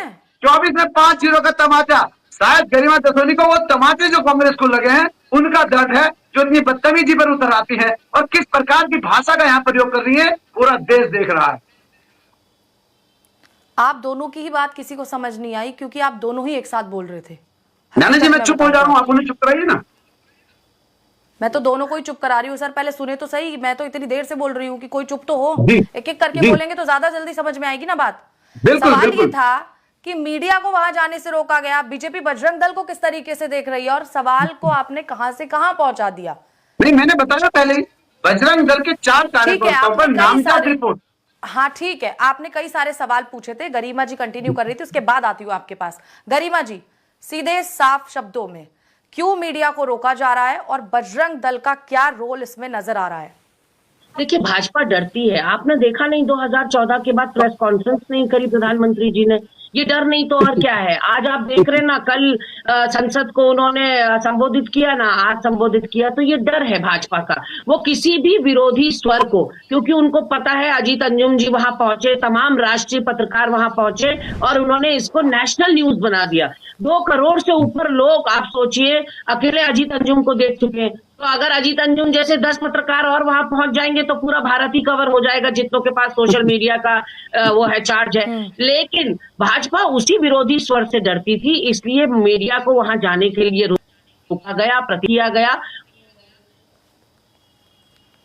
24 में 5 0 का तमाचा। शायद गरिमा दसोनी को वो तमाचे जो कांग्रेस को लगे हैं उनका दर्द है, जो इतनी बदतमीजी पर उतर आती है और किस प्रकार की भाषा का यहाँ प्रयोग कर रही है, पूरा देश देख रहा है। आप दोनों की ही बात किसी को समझ नहीं आई क्योंकि आप दोनों ही एक साथ बोल रहे थे। नाना जी मैं चुप हो जा रहा हूँ, आप उन्हें चुप कराइए ना। मैं तो दोनों को ही चुप करा रही हूँ सर, पहले सुने तो सही। मैं तो इतनी देर से बोल रही हूँ कि कोई चुप तो हो। जी, एक एक करके जी। बोलेंगे तो ज्यादा जल्दी समझ में आएगी ना बात। बिल्कुल, सवाल ये बिल्कुल। था कि मीडिया को वहां जाने से रोका गया, बीजेपी बजरंग दल को किस तरीके से देख रही है और सवाल को आपने कहां से कहां पहुंचा दिया। नहीं, मैंने बताया पहले ही, बजरंग दल के 4 ठीक है, कार्यकर्ताओं पर आपने कई नामजद सारे रिपोर्ट। हाँ ठीक है, आपने कई सारे सवाल पूछे थे, गरिमा जी कंटिन्यू कर रही थी, उसके बाद आती हूँ आपके पास। गरिमा जी, सीधे साफ शब्दों में क्यों मीडिया को रोका जा रहा है और बजरंग दल का क्या रोल इसमें नजर आ रहा है? देखिए, भाजपा डरती है। आपने देखा नहीं 2014 के बाद प्रेस कॉन्फ्रेंस नहीं करी प्रधानमंत्री जी ने? ये डर नहीं तो और क्या है? आज आप देख रहे ना, कल संसद को उन्होंने संबोधित किया ना, आज संबोधित किया, तो ये डर है भाजपा का। वो किसी भी विरोधी स्वर को, क्योंकि उनको पता है अजीत अंजुम जी वहां पहुंचे, तमाम राष्ट्रीय पत्रकार वहां पहुंचे और उन्होंने इसको नेशनल न्यूज बना दिया। 2 करोड़ से ऊपर लोग, आप सोचिए, अकेले अजीत अंजुम को देख चुके हैं। तो अगर अजीत अंजुम जैसे 10 पत्रकार और वहां पहुंच जाएंगे तो पूरा भारत ही कवर हो जाएगा, जितनों के पास सोशल मीडिया का वो है, चार्ज है। लेकिन भाजपा उसी विरोधी स्वर से डरती थी, इसलिए मीडिया को वहां जाने के लिए रोका गया, किया गया,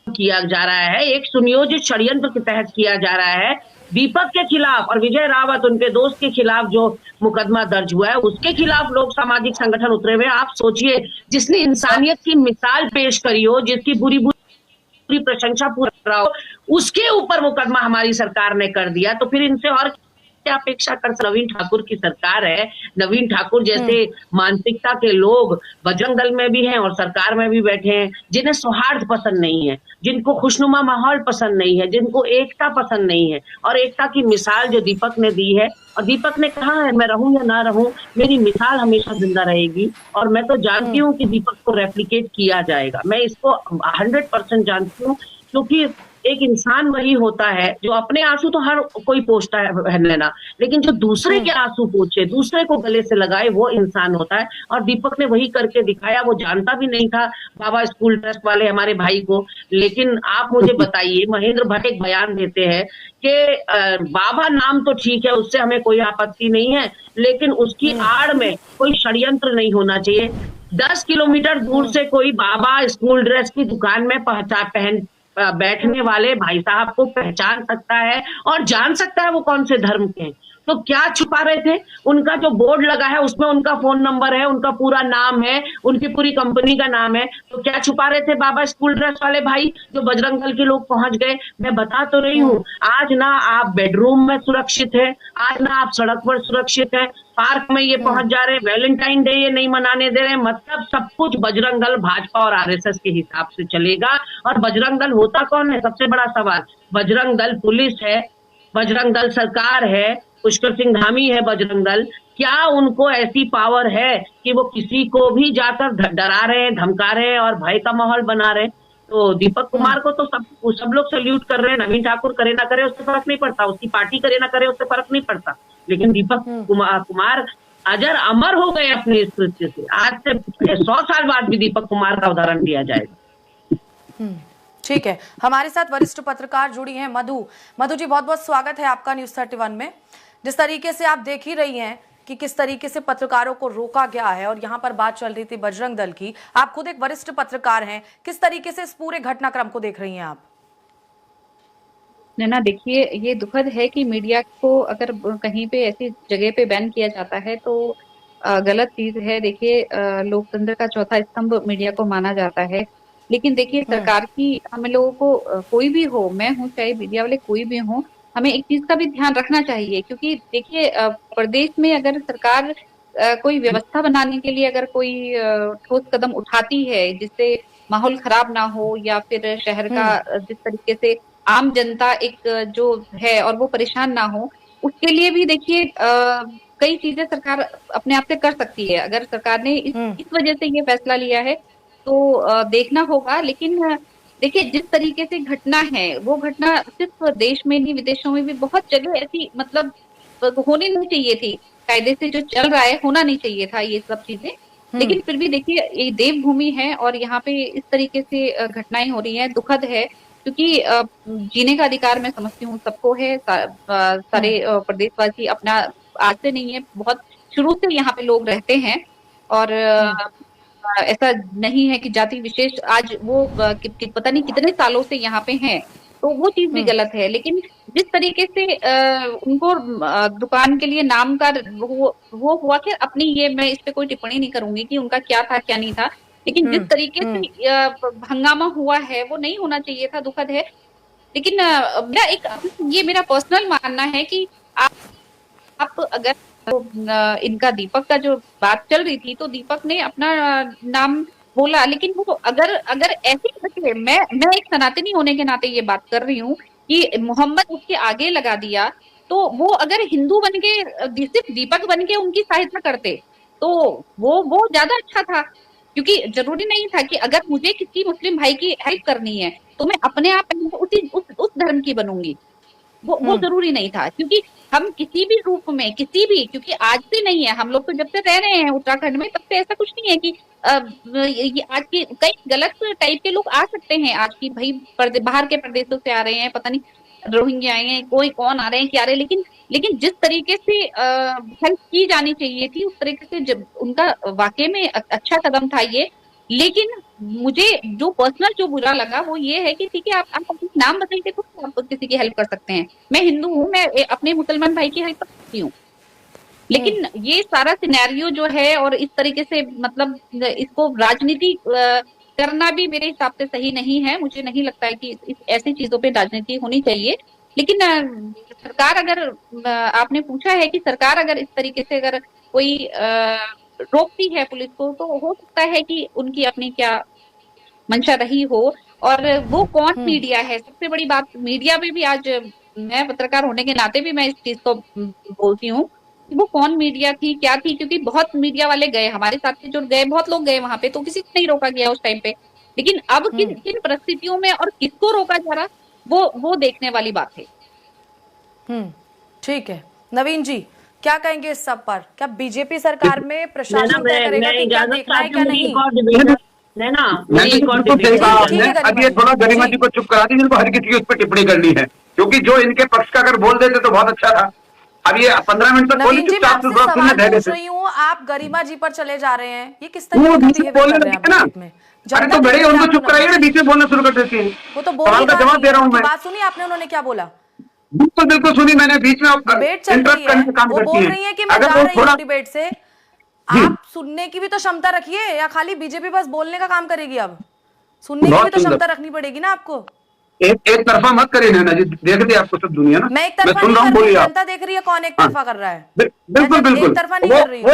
किया जा रहा है। एक सुनियोजित षड्यंत्र के तहत किया जा रहा है। दीपक के खिलाफ और विजय रावत, उनके दोस्त के खिलाफ जो मुकदमा दर्ज हुआ है, उसके खिलाफ लोग सामाजिक संगठन उतरे हुए। आप सोचिए, जिसने इंसानियत की मिसाल पेश करी हो, जिसकी बुरी प्रशंसा पूरा हो, उसके ऊपर मुकदमा हमारी सरकार ने कर दिया, तो फिर इनसे और क्या अपेक्षा कर? नवीन ठाकुर की सरकार है। नवीन ठाकुर जैसे मानसिकता के लोग बजरंग दल में भी हैं और सरकार में भी बैठे हैं, जिन्हें सौहार्द पसंद नहीं है, जिनको खुशनुमा माहौल पसंद नहीं है, जिनको एकता पसंद नहीं है। और एकता की मिसाल जो दीपक ने दी है, और दीपक ने कहा है, मैं रहूं या ना रहूं, मेरी मिसाल हमेशा जिंदा रहेगी। और मैं तो जानती हूँ कि दीपक को रेप्लिकेट किया जाएगा। मैं इसको 100% जानती हूँ, क्योंकि एक इंसान वही होता है जो अपने आंसू तो हर कोई पोंछता है लेना, लेकिन जो दूसरे के आंसू पोंछे, दूसरे को गले से लगाए, वो इंसान होता है। और दीपक ने वही करके दिखाया। वो जानता भी नहीं था बाबा स्कूल ट्रस्ट वाले हमारे भाई को, लेकिन आप मुझे बताइए, महेंद्र भट्ट एक बयान देते हैं कि बाबा नाम तो ठीक है, उससे हमें कोई आपत्ति नहीं है, लेकिन उसकी आड़ में कोई षड्यंत्र नहीं होना चाहिए। 10 किलोमीटर दूर से कोई बाबा स्कूल ड्रेस की दुकान में पहन बैठने वाले भाई साहब को पहचान सकता है और जान सकता है वो कौन से धर्म के हैं। तो क्या छुपा रहे थे? उनका जो बोर्ड लगा है उसमें उनका फोन नंबर है, उनका पूरा नाम है, उनकी पूरी कंपनी का नाम है। तो क्या छुपा रहे थे बाबा स्कूल ड्रेस वाले भाई, जो बजरंग दल के लोग पहुंच गए? मैं बता तो रही हूँ, आज ना आप बेडरूम में सुरक्षित है, आज ना आप सड़क पर सुरक्षित है, पार्क में ये पहुंच जा रहे हैं, वैलेंटाइन डे ये नहीं मनाने दे रहे। मतलब सब कुछ बजरंग दल, भाजपा और आरएसएस के हिसाब से चलेगा। और बजरंग दल होता कौन है? सबसे बड़ा सवाल। बजरंग दल पुलिस है, बजरंग दल सरकार है, पुष्कर सिंह धामी है बजरंग दल, क्या उनको ऐसी पावर है कि वो किसी को भी जाकर डरा रहे हैं, धमका रहे हैं और भय का माहौल बना रहे हैं? तो दीपक कुमार को तो सब लोग सल्यूट कर रहे हैं। नवीन ठाकुर करे ना करे उससे फर्क नहीं पड़ता, उसकी पार्टी करे ना करे उससे फर्क नहीं पड़ता, लेकिन दीपक कुमार अजर अमर हो गए अपने इस कृत्य से। आज से 100 साल बाद भी दीपक कुमार का उदाहरण दिया जाएगा। ठीक है, हमारे साथ वरिष्ठ पत्रकार जुड़ी हैं मधु जी, बहुत बहुत स्वागत है आपका न्यूज़ 31 में। जिस तरीके से आप देख ही रही हैं कि किस तरीके से पत्रकारों को रोका गया है, और यहाँ पर बात चल रही थी बजरंग दल की, आप खुद एक वरिष्ठ पत्रकार हैं, किस तरीके से इस पूरे घटनाक्रम को देख रही हैं आप? नैना, देखिए, ये दुखद है कि मीडिया को अगर कहीं पे ऐसी जगह पे बैन किया जाता है तो गलत चीज है। देखिए, लोकतंत्र का चौथा स्तंभ मीडिया को माना जाता है, लेकिन देखिए सरकार की, हम लोगों को कोई भी हो, मैं हूँ चाहे मीडिया वाले कोई भी हो, हमें एक चीज का भी ध्यान रखना चाहिए, क्योंकि देखिए प्रदेश में अगर सरकार कोई व्यवस्था बनाने के लिए अगर कोई ठोस कदम उठाती है जिससे माहौल खराब ना हो, या फिर शहर का जिस तरीके से आम जनता एक जो है और वो परेशान ना हो, उसके लिए भी देखिए कई चीजें सरकार अपने आप से कर सकती है। अगर सरकार ने इस वजह से ये फैसला लिया है तो देखना होगा। लेकिन देखिए, जिस तरीके से घटना है, वो घटना सिर्फ देश में नहीं, विदेशों में भी बहुत जगह ऐसी मतलब होनी नहीं चाहिए थी। कायदे से जो चल रहा है होना नहीं चाहिए था ये सब चीजें, लेकिन फिर भी देखिए ये देवभूमि है और यहाँ पे इस तरीके से घटनाएं हो रही हैं, दुखद है। क्योंकि जीने का अधिकार मैं समझती हूँ सबको है, सारे प्रदेशवासी अपना आज से नहीं है, बहुत शुरू से यहाँ पे लोग रहते हैं, और ऐसा नहीं है कि जाति विशेष आज वो पता नहीं कितने सालों से यहाँ पे हैं, तो वो चीज भी गलत है। लेकिन जिस तरीके से उनको दुकान के लिए नाम का वो हुआ कि अपनी, ये मैं इस पे कोई टिप्पणी नहीं करूंगी कि उनका क्या था क्या नहीं था, लेकिन जिस तरीके से हंगामा हुआ है वो नहीं होना चाहिए था, दुखद है। लेकिन मेरा ये मेरा पर्सनल मानना है कि आप अगर इनका दीपक का जो बात चल रही थी तो दीपक ने अपना नाम बोला, लेकिन वो अगर ऐसे, मैं एक सनातनी होने के नाते ये बात कर रही हूँ कि मोहम्मद उसके आगे लगा दिया, तो वो अगर हिंदू बन के सिर्फ दीपक बन के उनकी सहायता करते तो वो ज्यादा अच्छा था। क्योंकि जरूरी नहीं था कि अगर मुझे किसी मुस्लिम भाई की हेल्प करनी है तो मैं अपने आप उस धर्म की बनूंगी, वो जरूरी नहीं था। क्योंकि हम किसी भी रूप में क्योंकि आज से नहीं है, हम लोग तो जब से रह रहे हैं उत्तराखंड में तब से ऐसा कुछ नहीं है कि ये आज के कई गलत टाइप के लोग आ सकते हैं। आज की भाई बाहर के प्रदेशों से आ रहे हैं, पता नहीं रोहिंग्या आए हैं, कोई कौन आ रहे हैं क्या आ रहे हैं, लेकिन जिस तरीके से हेल्प की जानी चाहिए थी उस तरीके से जब उनका वाकई में अच्छा कदम था ये। लेकिन मुझे जो पर्सनल जो बुरा लगा वो ये है कि ठीक है, आप अपना नाम बदल के तो आप किसी की हेल्प कर सकते हैं। मैं हिंदू हूँ, मैं अपने मुसलमान भाई की हेल्प कर सकती हूँ, लेकिन ये सारा सिनेरियो जो है और इस तरीके से मतलब इसको राजनीति करना भी मेरे हिसाब से सही नहीं है। मुझे नहीं लगता है कि ऐसी चीजों पे राजनीति होनी चाहिए। लेकिन सरकार, अगर आपने पूछा है कि सरकार अगर इस तरीके से अगर कोई रोकती है पुलिस को, तो हो सकता है कि उनकी अपनी क्या मंशा रही हो। और वो कौन मीडिया है, सबसे बड़ी बात मीडिया में भी आज मैं पत्रकार होने के नाते भी मैं इस चीज को बोलती हूँ कि वो कौन मीडिया थी क्या थी, क्योंकि बहुत मीडिया वाले गए, हमारे साथ के जो गए बहुत लोग गए वहां पे, तो किसी को नहीं रोका गया उस टाइम पे। लेकिन अब किन परिस्थितियों में और किसको रोका जा रहा वो देखने वाली बात है। ठीक है, नवीन जी क्या कहेंगे इस सब पर? क्या बीजेपी सरकार में प्रशासन तय करेगा कि क्या देखना है क्या नहीं? अब ये थोड़ा गरिमा जी को चुप करा दी, जिनको हर किसी की उस पर टिप्पणी करनी है, क्योंकि जो इनके पक्ष का अगर बोल देते तो बहुत अच्छा था। अब ये 15 मिनट तक बोली, चुपचाप से सवाल पूछ रही हूँ, आप गरिमा जी पर चले जा रहे हैं, ये किस तरह से बोलने लगे ना? अरे तो बड़े उनको चुप कराइए ना, बीच में बोलना शुरू कर देती है। वो तो सवाल का जवाब दे रहा हूँ मैं। बात सुनी आपने, उन्होंने क्या बोला? बिल्कुल सुनी मैंने, बीच में डिबेट चल रही है, वो बोल रही है कि मैं जा रही हूँ डिबेट से। आप सुनने की भी तो क्षमता रखिए, या खाली बीजेपी बस बोलने का काम करेगी? अब सुनने की भी तो क्षमता रखनी पड़ेगी ना आपको। एक तरफा मत करिए ना जी, देखते आपको सब दुनिया ना। मैं एक तरफा नहीं कर रही, जनता देख रही है कौन एक तरफा कर रहा है। बिल्कुल एक तरफा नहीं कर रही हूँ,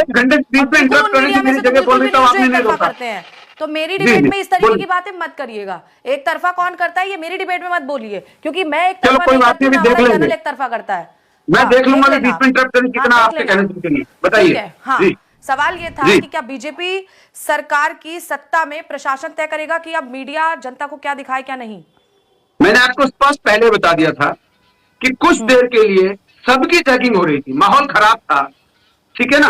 करते हैं तो मेरी डिबेट में इस तरीके की बातें मत करिएगा। एक तरफा कौन करता है ये मेरी डिबेट में मत बोलिए, क्योंकि मैं एक तरफा नहीं करती, एक तरफा करता है। मैं हाँ, देख लूंगा लेना। बीच में इंटरप्ट करें कितना हाँ, आपसे देख लेना। कहने के लिए, बताइए। ठीक है, हाँ। जी सवाल ये था जी। कि क्या बीजेपी सरकार की सत्ता में प्रशासन तय करेगा कि अब मीडिया जनता को क्या दिखाए क्या नहीं? मैंने आपको स्पष्ट पहले बता दिया था कि कुछ देर के लिए सबकी चेकिंग हो रही थी, माहौल खराब था, ठीक है ना।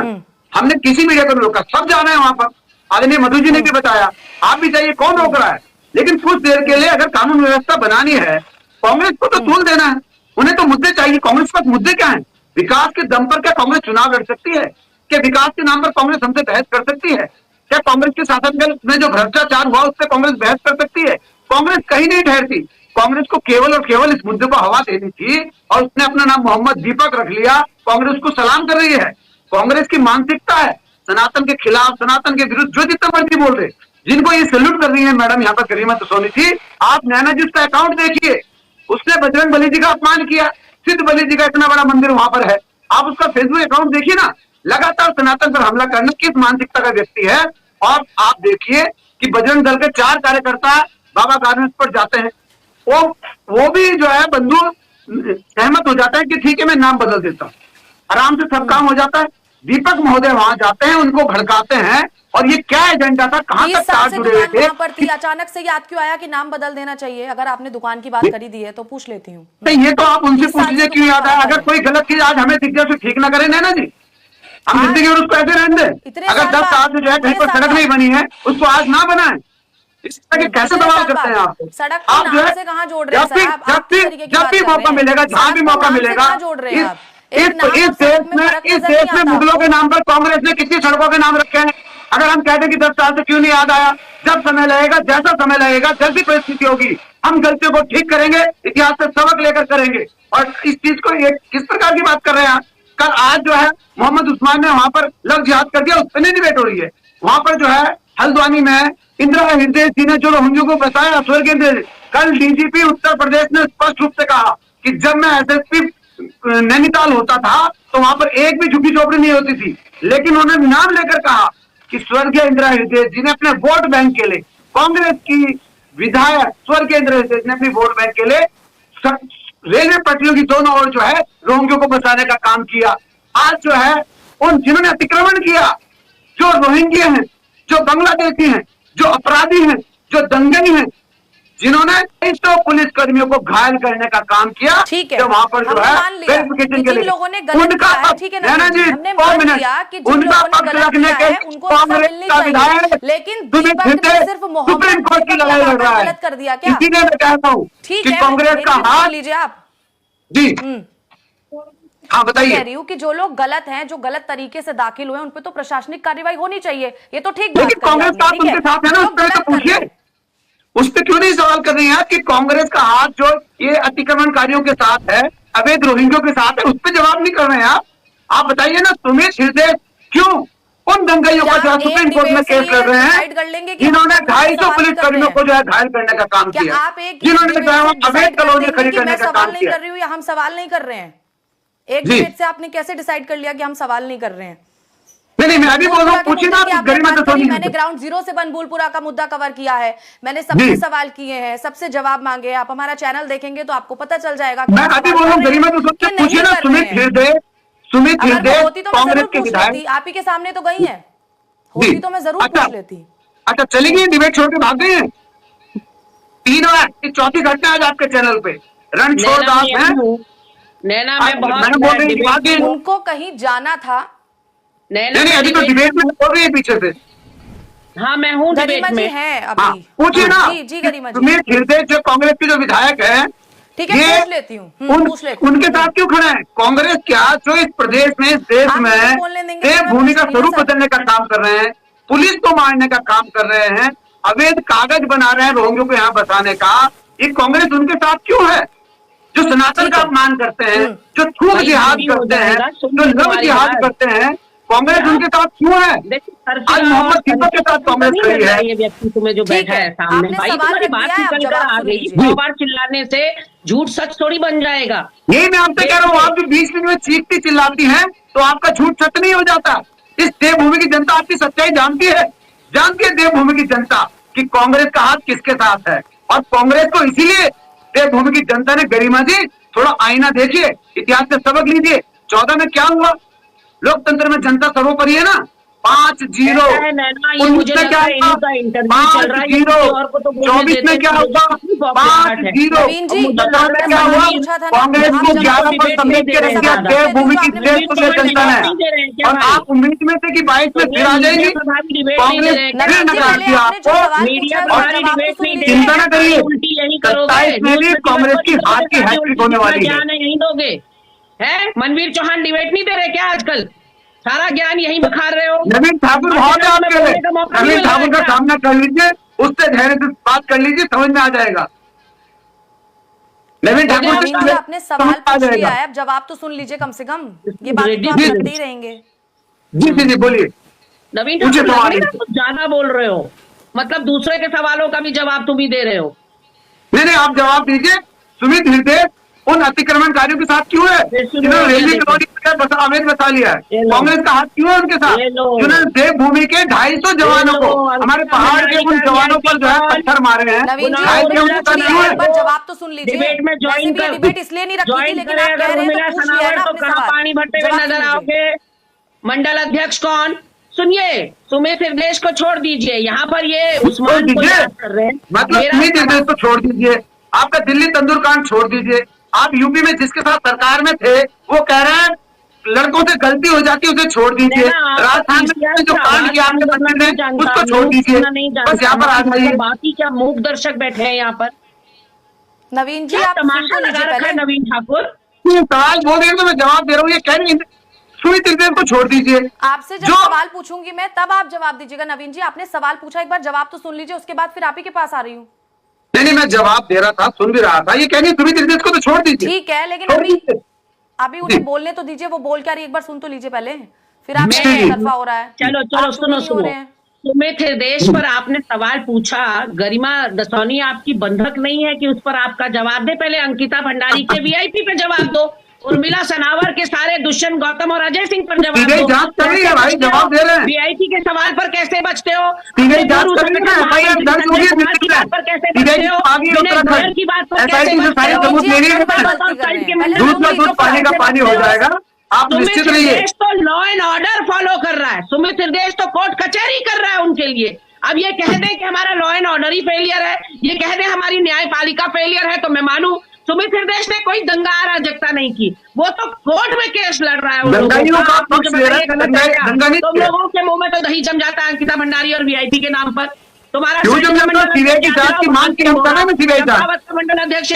हमने किसी मीडिया को नहीं रोका, सब जा रहे हैं वहां पर। आदरणीय मधु जी ने भी बताया, आप भी जाइए, कौन रोक रहा है। लेकिन कुछ देर के लिए अगर कानून व्यवस्था बनानी है, कांग्रेस को तो तूल देना है, उन्हें तो मुद्दे चाहिए। कांग्रेस के पास मुद्दे क्या है? विकास के दम पर क्या कांग्रेस चुनाव लड़ सकती है? क्या विकास के नाम पर कांग्रेस हमसे बहस कर सकती है? क्या कांग्रेस के शासनकाल में जो भ्रष्टाचार हुआ उस पर कांग्रेस बहस कर सकती है? कांग्रेस कहीं नहीं ठहरती। कांग्रेस को केवल और केवल इस मुद्दे को हवा देनी थी और उसने अपना नाम मोहम्मद दीपक रख लिया। कांग्रेस को सलाम कर रही है। कांग्रेस की मानसिकता है सनातन के खिलाफ, सनातन के विरुद्ध, जो जितना मर्जी बोल रहे, जिनको ये सैल्यूट कर रही है मैडम यहाँ पर गरिमा सोनी थी। आप नैना जी उसका अकाउंट देखिए, उसने बजरंग बली जी का अपमान किया, सिद्ध बली जी का इतना बड़ा मंदिर वहां पर है, आप उसका फेसबुक अकाउंट देखिए ना। लगातार सनातन पर हमला करना किस मानसिकता का व्यक्ति है। और आप देखिए कि बजरंग दल के 4 कार्यकर्ता बाबा गार्डन्स पर जाते हैं, वो भी जो है बंधु सहमत हो जाता है कि ठीक है मैं नाम बदल देता हूं, आराम से सब काम हो जाता है। दीपक महोदय वहां जाते हैं, उनको भड़काते हैं। और ये क्या एजेंडा था, कहां 20 तक साल तार से जुड़े हुए दुकान थे? वहां पर थी, अचानक से याद क्यों आया कि नाम बदल देना चाहिए? अगर आपने दुकान की बात करी दी है तो पूछ लेती हूँ। नहीं, ये तो आप उनसे 20 पूछ साल लीजिए से क्यों याद दुकान आया। वहां अगर पर कोई गलत चीज आज हमें दिख जाए तो ठीक ना करें नैना जी, हम आज जिंदगी में उसको ऐसे रहने दें। इतने अगर साल 10 बाद, साल से जो है कहीं इतने पर साल सड़क बाद। नहीं बनी है उसको आज ना बनाएं। इस तरह के कैसे इतने दबाव साल करते हैं बाद। आप? सड़क को आप जो नाम है से कहाँ जोड़ रहे हैं सर? आप जब किस तरीके की बात भी कर मौका रहे हैं? मिलेगा, जहां भी सड़क को मौका नाम से मिलेगा, कहाँ जोड़ रहे हैं आप? इस एक नाम और देश सड़क में में फर्क इस नजर देश नहीं में आता मुगलों आपको? के नाम पर कांग्रेस ने कितनी सड़कों के नाम रखे हैं। अगर हम कहते हैं कि 10 साल से क्यों नहीं याद आया, जब समय लगेगा, जैसा समय लगेगा, जैसी परिस्थिति होगी, हम गलतियों को ठीक करेंगे, इतिहास से सबक लेकर करेंगे। और इस चीज को ये किस प्रकार की बात कर रहे हैं आप? कल आज जो है मोहम्मद उस्मान ने वहां पर लव जिहाद कर दिया, उस पर नहीं डिबेट हो रही है। वहां पर जो है हल्द्वानी में इंदिरा हृदय जी ने जो रोहिंग्यों को बचाया, स्वर्गीय कल डीजीपी उत्तर प्रदेश ने स्पष्ट रूप से कहा कि जब मैं एसएसपी नैनीताल होता था तो वहां पर एक भी झुग्गी झोपड़ी नहीं होती थी, लेकिन उन्होंने नाम लेकर कहा कि स्वर्गीय इंदिरा हृदय जी ने अपने वोट बैंक के लिए, कांग्रेस की विधायक स्वर्गीय इंदिरा हृदय जी ने अपनी वोट बैंक के लिए रेलवे पटरियों की दोनों ओर जो है रोहिंग्यों को बचाने का काम किया। आज जो है उन जिन्होंने अतिक्रमण किया, जो रोहिंग्या हैं, जो बांग्लादेशी हैं, जो अपराधी हैं, जो दंगई हैं, जिन्होंने 200 पुलिस कर्मियों को घायल करने का काम किया, ठीक है, जो वहां पर जो हमने है मान लिया वेरिफिकेशन कि के जिन लिए लोगों ने गलत उनका किया है, पक्ष, ठीक है नैना जी, हमने 2 मान मिनट, लिया कि जिन उनका लोगों ने पक्ष गलत रखने किया के है उनको सजा कांग्रेस मिलनी का चाहिए। विधायक लेकिन सुमित दीपक ने हिरडे सिर्फ सुप्रीम मोहम्मद कोर्ट की दीपक लड़ाई लड़ लगाकर रहा है। गलत कर दिया क्या? इसीलिए मैं कहता हूँ ठीक कि है, कांग्रेस मेरी का भी सुन हाथ लीजिए आप। जी हाँ कह बताइए। रही हूँ कि जो लोग गलत हैं, जो गलत तरीके से दाखिल हुए हैं, उन पे तो प्रशासनिक कार्रवाई होनी चाहिए। ये तो ठीक बात लेकिन कही कांग्रेस आपने, का हाथ ठीक उनके साथ है ना, जो उस पर गलत तो कर रहे पूछिए, हैं। उस पर क्यों नहीं सवाल कर रही हैं कि कांग्रेस का हाथ जो ये अतिक्रमणकारियों के साथ है, अवैध रोहिंग्यों के साथ है, उस पर जवाब नहीं कर रहे हैं आप बताइए ना। सुमित हृदय क्यों उन दंगइयों का जो है सुप्रीम कोर्ट में केस लड़ रहे हैं, जिन्होंने 250 पुलिस कर्मियों को जो है घायल करने का काम क्या किया, आप एक जिन्होंने जो है अवैध कॉलोनी खड़ी करने मैं का सवाल काम नहीं किया। कर रही हूँ या हम सवाल नहीं कर रहे हैं? एक जी। डिबेट से आपने कैसे डिसाइड कर लिया कि हम सवाल नहीं कर रहे हैं? नहीं मैं अभी बोल रहा हूँ, पूछिए ना आप गरिमा सोनी जी मैंने से। ग्राउंड जीरो से बनबुलपुरा का मुद्दा कवर किया है, मैंने सबसे सवाल किए हैं, सबसे जवाब मांगे हैं। आप हमारा चैनल देखेंगे तो आपको पता चल जाएगा। मैं अभी बोल रहा हूँ गरिमा सोनी से, पूछिए ना सुमित हृदय होती तो मैं कांग्रेस जरूर के पूछ विधायक। लेती, आप ही के सामने तो गई है, होती तो मैं जरूर पूछ लेती। अच्छा चली गई, डिबेट छोड़ के भाग गई हैं 3 बार। चौथी घटना आज आपके चैनल पे रणछोड़ दास है। नैना में बहुत मैंने बोल रही भाग गई। उनको कहीं जाना था। नहीं अभी तो डिबेट में बोल रही है पीछे से। हाँ मैं हूँ गरिमा डिबेट जी में। हैं हाँ, अभी। पूछिए ना। जी गरिमा जी, सुमित हृदय जो कांग्रेस के जो विधायक है, ठीक है, ये पूछ लेती हूँ, पूछ लेती हूँ। उनके साथ क्यों खड़े हैं? कांग्रेस क्या जो इस प्रदेश में, इस देश आप में मुझे बोलने देंगे तो मैं भूमि का पूछ रही हूँ स्वरूप सर। बदलने का काम कर रहे हैं, पुलिस को मारने का काम कर रहे हैं, अवैध कागज बना रहे हैं रोहिंग्यों को यहाँ बसाने का। ये कांग्रेस उनके साथ क्यों है? जो सनातन का अपमान करते हैं, जो थूक जिहाद करते हैं, जो लव जिहाद करते हैं, कांग्रेस उनके साथ क्यों है? आज मोहम्मद दीपक के साथ कांग्रेस खड़ी है। ये व्यक्ति तुम्हें जो बैठा है सामने, भाई तुम्हारी बात निकल कर आ गई। 2 बार चिल्लाने से झूठ सच थोड़ी बन जाएगा। यही मैं आपसे कह रहा हूँ, आप जो 20 मिनट में चीखती चिल्लाती हैं तो आपका झूठ सच नहीं हो जाता। इस देवभूमि की जनता आपकी सच्चाई जानती है देवभूमि की जनता कि कांग्रेस का हाथ किसके साथ है। और कांग्रेस को इसीलिए देवभूमि की जनता ने गरिमा जी थोड़ा आईना देखिए, इतिहास से सबक लीजिए। 14 में क्या हुआ? लोकतंत्र में जनता सर्वोपरि है ना। 5-0। ये मुझे में क्या हुआ? 5-0। 24 में क्या हुआ? 5-0। नवीन जी, में क्या हुआ? पूछा था ना, कांग्रेस आप को जब 11 पर समेट के रख दिया। देवभूमि की देश को ले जनता ने। और आप उम्मीद में थे कि 22 में फिर आ जाएगी कांग्रेस, फिर नकार दिया आपको। चिंता न करिए, 27 में भी कांग्रेस की हाथ की हैट्रिक होने वाली है। यही दोगे है? मनवीर चौहान डिबेट नहीं दे रहे क्या आजकल? सारा ज्ञान यही बखा रहे हो। नवीन ठाकुर बहुत है आपके लिए। नवीन ठाकुर का सामना कर लीजिए, उससे धैर्य से बात कर लीजिए, समझ में आ जाएगा। नवीन ठाकुर नवीन जी, आपने सवाल पूछ लिया है, अब जवाब तो सुन लीजिए कम से कम। ये बात तो आप करते ही रहेंगे। जी जी जी, बोलिए। नवीन ठाकुर कुछ ज्यादा बोल रहे हो, मतलब दूसरे के सवालों का भी जवाब तुम ही दे रहे हो। नहीं, आप जवाब दीजिए। सुमित हृदय उन अतिक्रमणकारियों के साथ क्यों है जिन्होंने रेलवे कॉलोनी अवैध बसा लिया है? कांग्रेस का हाथ क्यों है उनके साथ जिन्होंने देवभूमि के 250 जवानों को, हमारे पहाड़ के उन जवानों पर जो है पत्थर मारे हैं? नवीन जी, जवाब तो सुन लीजिए। डिबेट में ज्वाइन कर, डिबेट इसलिए नहीं रखी थी, लेकिन आप कह रहे हैं तो पूछ लिया ना तो अपने कहाँ सवाल। पानी भरते हुए नजर आओगे? मंडल अध्यक्ष कौन? सुनिए, सुमित हृदय को छोड़ दीजिए, यहाँ पर ये उस्मान को याद कर रहे हैं। मतलब सुमित हृदय को छोड़ दीजिए, आपका दिल्ली तंदूर कांड छोड़ दीजिए। आप यूपी में जिसके साथ सरकार में थे वो कह रहे हैं लड़कों से गलती हो जाती है, उसे छोड़ दीजिए। राजस्थान में जो कांड किया आपके बच्चे ने उसको छोड़ दीजिए। बस यहाँ पर आ जाइए। बाकी क्या मूक दर्शक बैठे हैं यहाँ पर? नवीन जी, क्या आप तमाशा लगा रखा है नवीन ठाकुर? सवाल बोल रही हूँ तो मैं जवाब दे रहा हूँ, ये कह रही सुमित हृदय को छोड़ दीजिए। आपसे जब सवाल पूछूंगी मैं तब आप जवाब दीजिएगा। नवीन जी, आपने सवाल पूछा, एक बार जवाब तो सुन लीजिए, उसके बाद फिर आप ही के पास आ रही हूँ। नहीं, मैं जवाब दे रहा था, सुन भी रहा था। ये कहनी सुमित हृदय को तो छोड़ दीजिए। ठीक है, लेकिन अभी उन्हें बोलने तो दीजिए, वो बोल क्या रही एक बार सुन तो लीजिए पहले, फिर आप तरफा हो रहा है। चलो सुनो। सुमित हृदय पर आपने सवाल पूछा, गरिमा दसौनी आपकी बंधक नहीं है कि उस पर आपका जवाब दे। पहले अंकिता भंडारी के वीआईपी पे जवाब दो, उर्मिला सनावर के सारे दुष्यंत गौतम और अजय सिंह पर जवाब दो। जांच कर रही है भाई, जवाब दे रहे हैं। वीआईपी के सवाल पर कैसे बचते हो? जांच कर रही है, एफआईआर दर्ज हो गई है, की बात पर कैसे बचते हो? विनय की बात पर कैसे बचते हो? सबूत ले रही है, दूध में दूध पानी का पानी हो जाएगा, आप निश्चित रहिए। तो लॉ एंड ऑर्डर फॉलो कर रहा है, सुमित हृदय तो कोर्ट कचहरी कर रहा है उनके लिए। अब ये कह दें कि हमारा law and order he failure है, ये कह दें हमारी न्यायपालिका फेलियर है, तो मैं मानूं। सुमित हृदय ने कोई दंगा अराजकता नहीं की, वो तो कोर्ट में केस लड़ रहा है। तुम लोगों के मुंह में तो दही जम जाता है अंकिता भंडारी और वीआईपी के नाम पर। तुम्हारा सीबीआई की जांच की मांग की हम कर रहे हैं। सीबीआई जांच मंडल अध्यक्ष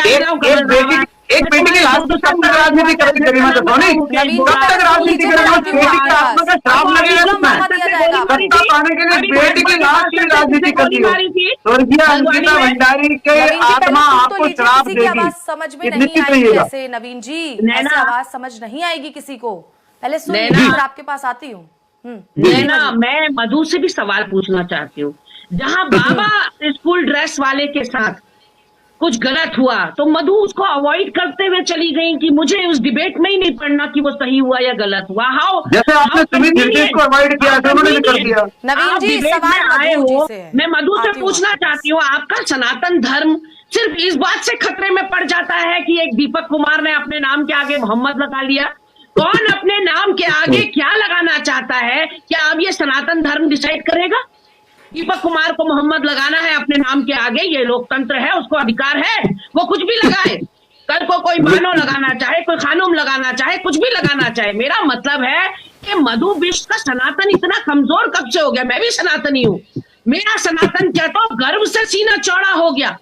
एक बेटी की लाश को कब तक राजनीति करेगी गरिमा दसौनी? कब तक राजनीति करेगी? बेटी की आत्मा का श्राप लगेगा तुम्हें। सत्ता पाने के लिए बेटी की लाश की राजनीति करती हो। स्वर्गीय अंकिता भंडारी के आत्मा आपको श्राप देगी, समझ में नहीं आएगी। ऐसे नवीन जी, ऐसे आवाज समझ नहीं आएगी किसी को। पहले सुन लीजिए, फिर आपके पास आती हूँ। नैना, मैं मधु से भी सवाल पूछना चाहती हूँ। जहाँ बाबा स्कूल ड्रेस वाले के साथ कुछ गलत हुआ तो मधु उसको अवॉइड करते हुए चली गई कि मुझे उस डिबेट में ही नहीं पढ़ना कि वो सही हुआ या गलत हुआ। हाउ जैसे आपने सुमित हृदय को अवॉइड किया तो उन्होंने भी कर दिया। नवीन जी, सवाल आए हो, मैं मधु से आती पूछना चाहती हूँ, आपका सनातन धर्म सिर्फ इस बात से खतरे में पड़ जाता है कि एक दीपक कुमार ने अपने नाम के आगे मोहम्मद लगा लिया? कौन अपने नाम के आगे क्या लगाना चाहता है? क्या अब ये सनातन धर्म डिसाइड करेगा? दीपक कुमार को मोहम्मद लगाना है अपने नाम के आगे, ये लोकतंत्र है, उसको अधिकार है, वो कुछ भी लगाए। कल को कोई बानो लगाना चाहे, कोई खानूम लगाना चाहे, कुछ भी लगाना चाहे। मेरा मतलब है कि मधु विश्व का सनातन इतना कमजोर कब से हो गया? मैं भी सनातनी हूँ, मेरा सनातन क्या तो गर्व से सीना चौड़ा हो गया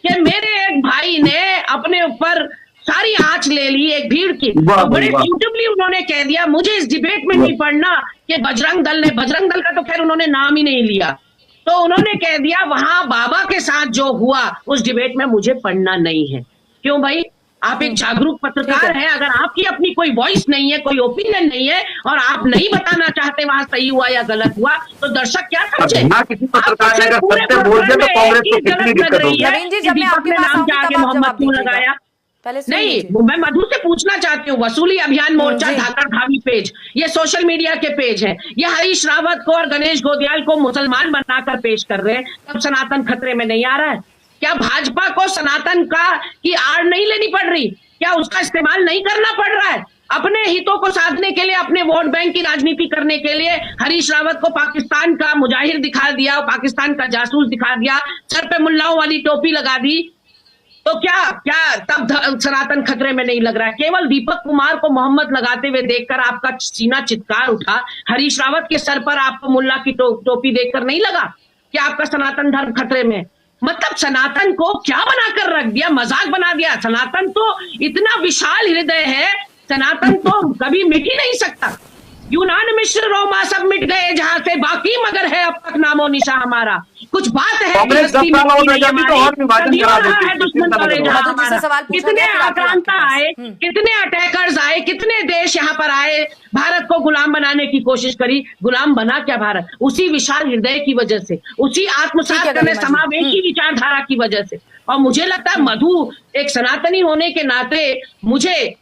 कि मेरे एक भाई ने अपने ऊपर सारी आंच ले ली एक भीड़ की। तो बड़े ब्यूटीफुली उन्होंने कह दिया मुझे इस डिबेट में नहीं पढ़ना कि बजरंग दल का तो खैर उन्होंने नाम ही नहीं लिया, तो उन्होंने कह दिया वहां बाबा के साथ जो हुआ उस डिबेट में मुझे पढ़ना नहीं है। क्यों भाई? आप एक जागरूक पत्रकार हैं, अगर आपकी अपनी कोई वॉइस नहीं है, कोई ओपिनियन नहीं है और आप नहीं बताना चाहते वहां सही हुआ या गलत हुआ, तो दर्शक क्या समझे? किसी पत्रकार ने अगर सत्य बोल दिया तो कांग्रेस को कितनी दिक्कत होगी? नवीन जी, जब मैं आपके पास आऊंगी तब आप मोहम्मद क्यों लगाया? नहीं, मैं मधु से पूछना चाहती हूँ, वसूली अभियान मोर्चा धाकड़ धावी पेज, ये सोशल मीडिया के पेज हैं, ये हरीश रावत को और गणेश गोदियाल को मुसलमान बनाकर पेश कर रहे हैं, तब सनातन खतरे में नहीं आ रहा है? क्या भाजपा को सनातन की आड़ नहीं लेनी पड़ रही? क्या उसका इस्तेमाल नहीं करना पड़ रहा है अपने हितों को साधने के लिए, अपने वोट बैंक की राजनीति करने के लिए? हरीश रावत को पाकिस्तान का मुजाहिर दिखा दिया, पाकिस्तान का जासूस दिखा दिया, सर पे मुल्लाओं वाली टोपी लगा दी, तो क्या तब सनातन खतरे में नहीं लग रहा है? केवल दीपक कुमार को मोहम्मद लगाते हुए देखकर आपका सीना चित्कार उठा, हरीश रावत के सर पर आपको मुल्ला की टोपी देखकर नहीं लगा कि आपका सनातन धर्म खतरे में? मतलब सनातन को क्या बनाकर रख दिया, मजाक बना दिया। सनातन तो इतना विशाल हृदय है, सनातन तो कभी मिट ही नहीं सकता। यूनान, मिस्र, रोमा सब मिट गए जहां से, बाकी मगर है अब तक नामो निशा हमारा। कुछ बात है कांग्रेस 10 साल हो गए अभी तो और विभाजन करा देती है। दुश्मन करे जहां मधु जी से सवाल हमारा। पूछा कितने गया, फिर आपके आक्रांता पास। आए, कितने अटैकर्स आए, कितने देश यहाँ पर आए, भारत को गुलाम बनाने की कोशिश करी। गुलाम बना क्या भारत? उसी विशाल हृदय की वजह से, उसी ठीक है, आत्मसात करने गरिमा जी। समावेशी विचारधारा की वजह से। और मुझे लगता है मधु एक सनातनी होने के नाते,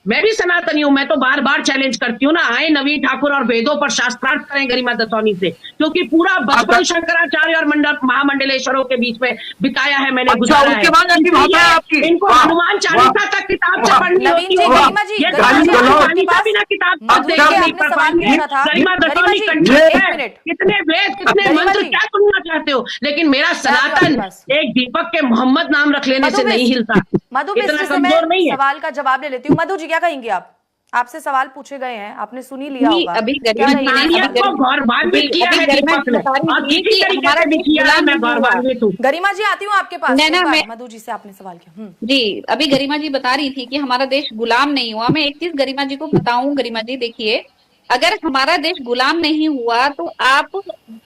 मैं भी सनातनी हूं, मैं तो बार बार चैलेंज करती हूँ ना, आए नवीन ठाकुर और वेदों पर शास्त्रार्थ करें गरिमा दत्तौनी से, क्योंकि पूरा बचपन शंकराचार्य और महामंडलेश्वरों के बीच में बिताया है मैंने, गुजारा है। उसके बाद ऐसी भाषा है आपकी। इनको वाह, हनुमान चालीसा वाह, तक किताब से वाह। पढ़नी नवीन होती जी, है। गरिमा जी, ये गरिमा जी, हनुमान आपके चालीसा पास- बिना किताब मधु पढ़ जी, देंगे नहीं आपने पढ़ सवाल पाएंगे। पूछा था। गरिमा दत्तौनी गरिमा जी, कंठ एक है, मिनट। कितने वेद, कितने गरिमा मंत्र, जी। क्या सुनना चाहते हो? लेकिन मेरा सनातन पास। एक दीपक के मोहम्मद नाम रख लेने से नहीं हिलता, मधु इतना मिश्र से कमजोर मैं नहीं है। सवाल का जवाब ले लेती हूँ। मधु जी, क्या कहेंगे आप? आपसे सवाल पूछे गए हैं, आपने सुन ही लिया नहीं, होगा। अभी क्या गरिमा जी कहेंगे? ने- इंसानियत को गौरवान्वित किया है गरिमा दीपक जी ने, बता रही और थी किसी कि तरीके हमारा से भी किया है, मैं गुलाम नहीं हुआ। गौरवान्वित हूँ। गरिमा जी, आती हूँ आपके पास। नैना, एक बार मैं- मधु जी से आपने सवाल किया। जी, अभी गरिमा जी बता रही थी कि हमारा देश गुलाम नहीं हुआ। मैं एक चीज गरिमा जी को बताऊं, गरिमा जी देखिए, अगर हमारा देश गुलाम नहीं हुआ तो आप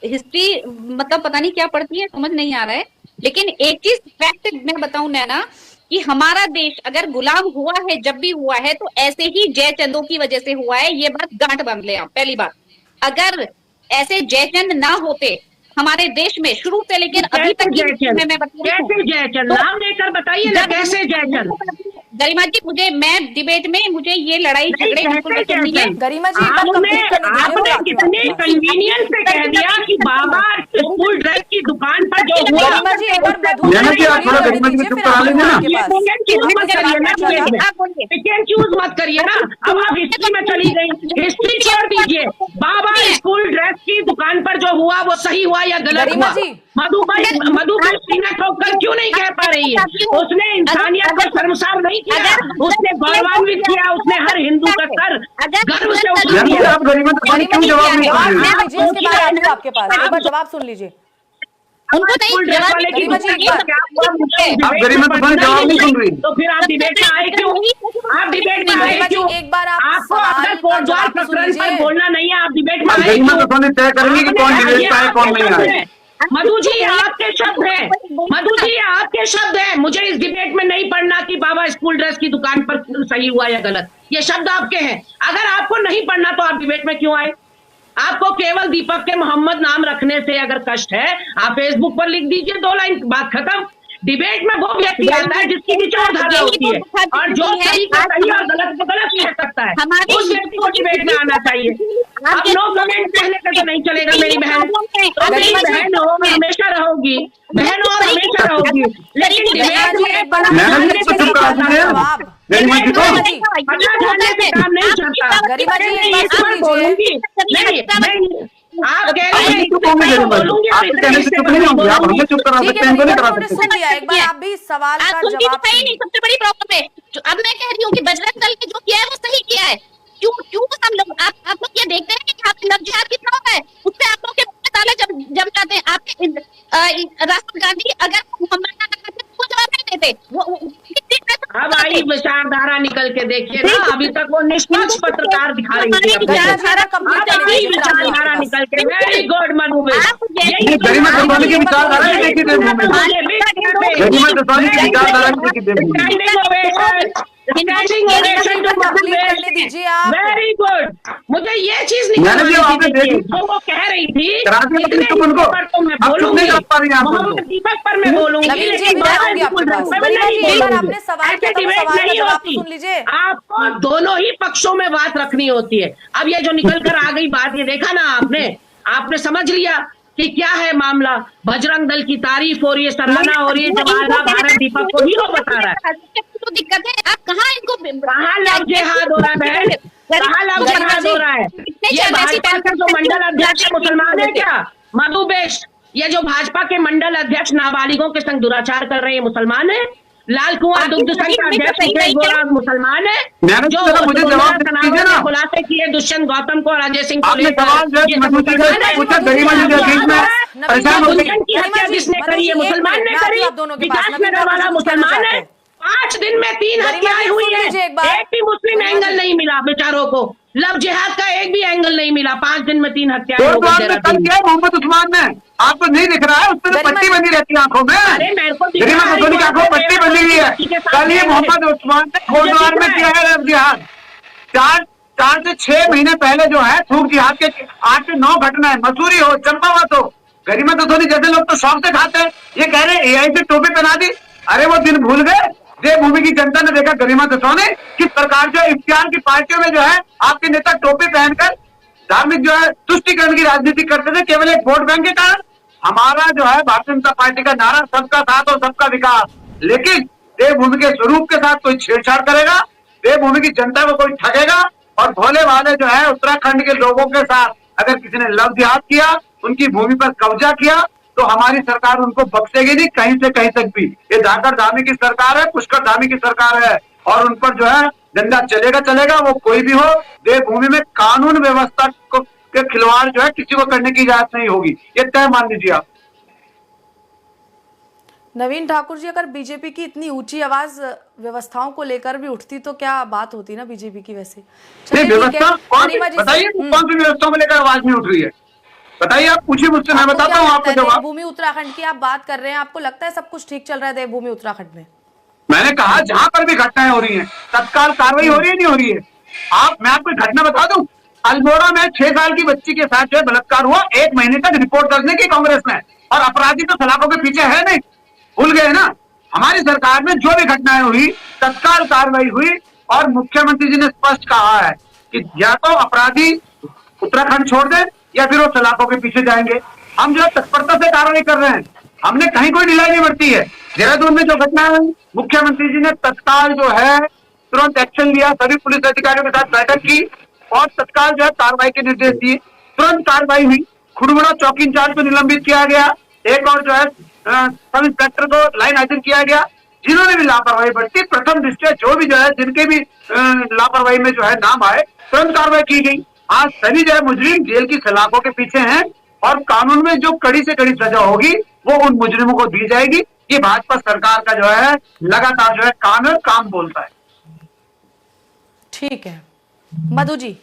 हिस्ट्री मतलब पता नहीं क्या पढ़ती है, समझ नहीं आ रहा है। लेकिन एक चीज फैक्ट मैं बताऊं नैना, कि हमारा देश अगर गुलाम हुआ है, जब भी हुआ है तो ऐसे ही जयचंदों की वजह से हुआ है। ये बात गांठ बांध ले आप। पहली बात, अगर ऐसे जयचंद ना होते हमारे देश में शुरू से लेकर अभी तक की हिस्ट्री में, मैं बता रही हूँ, कैसे जयचंद? नाम लेकर बताइए ना, कैसे जयचंद? गरिमा जी, मैं डिबेट में मुझे ये लड़ाई झगड़े बिल्कुल कैसे पसंद नहीं है। जयचंद? गरिमा जी, एक बार आपने कंप्लीट करने दीजिए, आपने मैं आती हूँ कितने आपके पास। कन्वीनियंस से कह दिया कि बाबा स्कूल ड्रेस की दुकान पर जो हुआ, गरिमा जी, एक बार मधु नैना जी, आप थोड़ा करने गरिमा जी को दीजिए, चुप फिर करा आप लेंगे ना। आपके ये पास। पिक एंड चूज मत करिए ना, आप बोलिए। पिक एंड चूज मत करिए ना। अब आप हिस्ट्री में चली गई, हिस्ट्री छोड़ दीजिए। बाबा स्कूल ड्रेस की दुकान पर जो हुआ वो सही हुआ या गलत गरिमा हुआ? जी। मधु सीना ठोककर क्यों नहीं कह पा रही है? उसने इंसानियत को शर्मसार नहीं किया, उसने गौरवान्वित किया, उसने हर हिंदू का सर गर्व से उठा यानी कि दिया। आप गरिमा दत्तौनी क्यों जवाब नहीं जवाब दे रहे? ले लीजिए, इसके बाद आती हूँ आपके पास। एक बार जवाब सुन लीजिए। उनको स्कूल नहीं ड्रेस जवाब वाले की गरिमा जी, दुकान एक बार- पर क्या हुआ? मुझे आप डिबेट गरिमा में दत्तौनी पढ़ना जवाब नहीं है। सुन रही। तो फिर आप डिबेट में आए क्यों? आप डिबेट में आए गरिमा जी, क्यों? एक बार आप आपको सवाल अगर का कोटद्वार जवाब तो सुन प्रकरण पर लीजिए। बोलना नहीं है, आप डिबेट में अब आए गरिमा क्यों? दत्तौनी तय करेंगी कि कौन डिबेट में आए, कौन नहीं आए। मधु जी, आपके शब्द हैं, मधु जी आपके शब्द हैं। मुझे इस डिबेट में नहीं पढ़ना कि बाबा स्कूल ड्रेस की दुकान पर सही हुआ या गलत, ये शब्द आपके हैं। अगर आपको नहीं पढ़ना तो आप डिबेट में क्यों आए? आपको केवल दीपक के मोहम्मद नाम रखने से अगर कष्ट है, आप फेसबुक पर लिख दीजिए 2 लाइन, बात खत्म। डिबेट में वो व्यक्ति आता है जिसकी विचारधारा होती है, और जो सही का सही और गलत को गलत कह सकता है, उस व्यक्ति को डिबेट में आना चाहिए। अब नो कमेंट कहने का तो नहीं चलेगा मेरी बहन। तो मेरी बहन हो, हमेशा रहोगी बहन और हमेशा रहोगी, लेकिन डिबेट में नैना जी को चुप करा दीजिए। गरिमा जी को पता जाने से काम नहीं चलता। गरिमा जी, एक बात इस पर सुन बोलूंगी लीजिए। नहीं, आप कह रहे हैं चुप होंगे गरिमा जी, आपके कहने से चुप नहीं होंगे। आप हमसे चुप करा ठीक सकते है, हैं, इनको नहीं गरिमा करा जी, सकते। सुन लिया। एक बार आप भी सवाल का आप सुनती तो जवाब सही नहीं, सबसे बड़ी प्रॉब्लम है। जो अब मैं कह रही हूँ कि बजरंग दल ने जो किया है वो सही किया है। क्यों क्यों हम लोग आप लोग ये देखते हैं कि यहाँ पे लव जिहाद कितना होता है, उससे आप लोग के मुंह में ताले जम जाते हैं। आपके राहुल गांधी अगर मोहम्मद ना कहते तो वो जवाब नहीं देते। अब आई विचारधारा निकल के देखिए ना, अभी तक वो निष्पक्ष पत्रकार दिखा रही थी अपने को। विचारधारा कंप्लीट अब करने आई दीजिए, फिर विचारधारा आपके निकल के, वेरी गुड मनु नहीं, गरिमा दत्तौनी की विचारधारा नहीं देखी देव भूमि में। गरिमा दत्तौनी की विचारधारा नहीं देखी देव भूमि में। करने दीजिए आप। Very good. मुझे ये चीज मैंने भी आपने देखी। तो वो कह रही थी कराची में इतने चुप उनको। पर तो मैं आप चुप बोलूंगी, नहीं कर पा रही हैं आप मोहम्मद उनको। दीपक पर मैं बोलूंगी, नवीन जी, लेकिन मैं बाबा आऊंगी आपके स्कूल पास। पर मैं गरिमा जी, नहीं एक बार बोलूंगी। आपने सवाल ऐसे किया था, वो डिबेट सवाल का नहीं जवाब होती। सुन लीजिए। आपको दोनों ही पक्षों में बात रखनी होती है। अब ये जो निकल कर आ गई बात, ये देखा ना आपने समझ लिया कि क्या है मामला, बजरंग दल की तारीफ हो रही है, सराहना हो रही है, जवाहरलाल भारत दीपक को हीरो बता रहा है। तो दिक्कत है, आप कहाँ इनको कहाँ लव जिहाद हो रहा है बहन, कहाँ लव जिहाद हो रहा है? ये भाजपा के जो मंडल अध्यक्ष मुसलमान है क्या? मधु बेस्ट, ये जो भाजपा के मंडल अध्यक्ष नाबालिगों के संग दुराचार कर रहे हैं मुसलमान है? लाल कुआं दुग्ध संघ का अध्यक्ष मुकेश गोरा मुसलमान है? जो मुझे जवाब दीजिए ना। खुलासे किए दुष्यंत गौतम को और अजय सिंह को आपने लेकर, सवाल जो है मुसलमान है, पूछा गरिमा जी के बीच में परेशान हो गई। दुष्यंत की हत्या जिसने करी है मुसलमान ने करी, विकास नगर वाला मुसलमान है। 5 दिन में 3 हत्याएं हुई है, एक भी मुस्लिम एंगल नहीं मिला बेचारों को, लव जिहाद का एक भी एंगल नहीं मिला। 5 दिन में 3 हत्याएं हो गई। कल किया मोहम्मद उस्मान ने, आपको नहीं दिख रहा है? उसमें तो पट्टी बनी रहती है आंखों में, गरिमा मधुनी की आंखों में पट्टी बनी हुई है। कल ये मोहम्मद उस्मान ने कोटद्वार में किया है लव जिहाद। 4 से 6 महीने पहले जो है थूक जिहाद के 8 से 9 घटनाएं, मसूरी हो, चंपावत हो। गरिमा मधुनी जैसे लोग तो शौक से खाते हैं, ये कह रहे हैं AI से टोपी पहना दी। अरे वो दिन भूल गए? देवभूमि की जनता ने देखा गरिमा दसों ने किस प्रकार जो इख्तियार की पार्टियों में जो है आपके नेता टोपी पहनकर धार्मिक जो है तुष्टीकरण की राजनीति करते थे, केवल एक वोट बैंक के कारण। हमारा जो है भारतीय जनता पार्टी का नारा सबका साथ और सबका विकास, लेकिन देवभूमि के स्वरूप के साथ कोई छेड़छाड़ करेगा, देवभूमि की जनता को कोई ठगेगा, और भोले वाले जो है उत्तराखंड के लोगों के साथ अगर किसी ने लव जिहाद किया, उनकी भूमि पर कब्जा किया, तो हमारी सरकार उनको बख्शेगी नहीं कहीं से कहीं तक भी। ये धाकर धामी की सरकार है, पुष्कर धामी की सरकार है, और उन पर जो है डंडा चलेगा, वो कोई भी हो। देवभूमि में कानून व्यवस्था के खिलवाड़ जो है किसी को करने की इजाजत नहीं होगी, ये तय मान लीजिए आप। नवीन ठाकुर जी, अगर बीजेपी की इतनी ऊंची आवाज व्यवस्थाओं को लेकर भी उठती तो क्या बात होती ना बीजेपी की? वैसे नहीं, व्यवस्था बताइए, कौन सी व्यवस्थाओं को लेकर आवाज नहीं उठ रही है? बताइए, आप पूछिए मुझसे, मैं बताता हूँ आपको जवाब। देवभूमि उत्तराखंड की आप बात कर रहे हैं, आपको लगता है सब कुछ ठीक चल रहा है देवभूमि उत्तराखंड में? मैंने कहा जहां पर भी घटनाएं हो रही हैं तत्काल कार्रवाई हो रही है, नहीं हो रही है? मैं आपको घटना बता दूं, अल्मोड़ा में 6 साल की बच्ची के साथ जो है बलात्कार हुआ, 1 महीने तक रिपोर्ट दर्ज नहीं की कांग्रेस ने, और अपराधी तो सलाखों के पीछे है नहीं, भूल गए ना? हमारी सरकार में जो भी घटनाएं हुई तत्काल कार्रवाई हुई, और मुख्यमंत्री जी ने स्पष्ट कहा है कि या तो अपराधी उत्तराखंड छोड़ दें या फिर वो सलाखों के पीछे जाएंगे। हम जो है तत्परता से कार्रवाई कर रहे हैं, हमने कहीं कोई ढिलाई नहीं बरती है। देहरादून में जो घटना है, मुख्यमंत्री जी ने तत्काल जो है तुरंत एक्शन लिया, सभी पुलिस अधिकारियों के साथ बैठक की और तत्काल जो है कार्रवाई के निर्देश दिए, तुरंत कार्रवाई हुई। खुड़बुड़ा चौकी इंचार्ज को निलंबित किया गया, एक और जो है सब इंस्पेक्टर को लाइन हाजिर किया गया। जिन्होंने भी लापरवाही बरती, प्रथम दृष्टया जो भी जो है जिनके भी लापरवाही में जो है नाम आए, तुरंत कार्रवाई की गई। आज सभी जो है मुजरिम जेल की सलाखों के पीछे हैं, और कानून में जो कड़ी से कड़ी सजा होगी वो उन मुजरिमों को दी जाएगी। ये भाजपा सरकार का जो है लगातार जो है काम है, काम बोलता है। ठीक है मधु जी,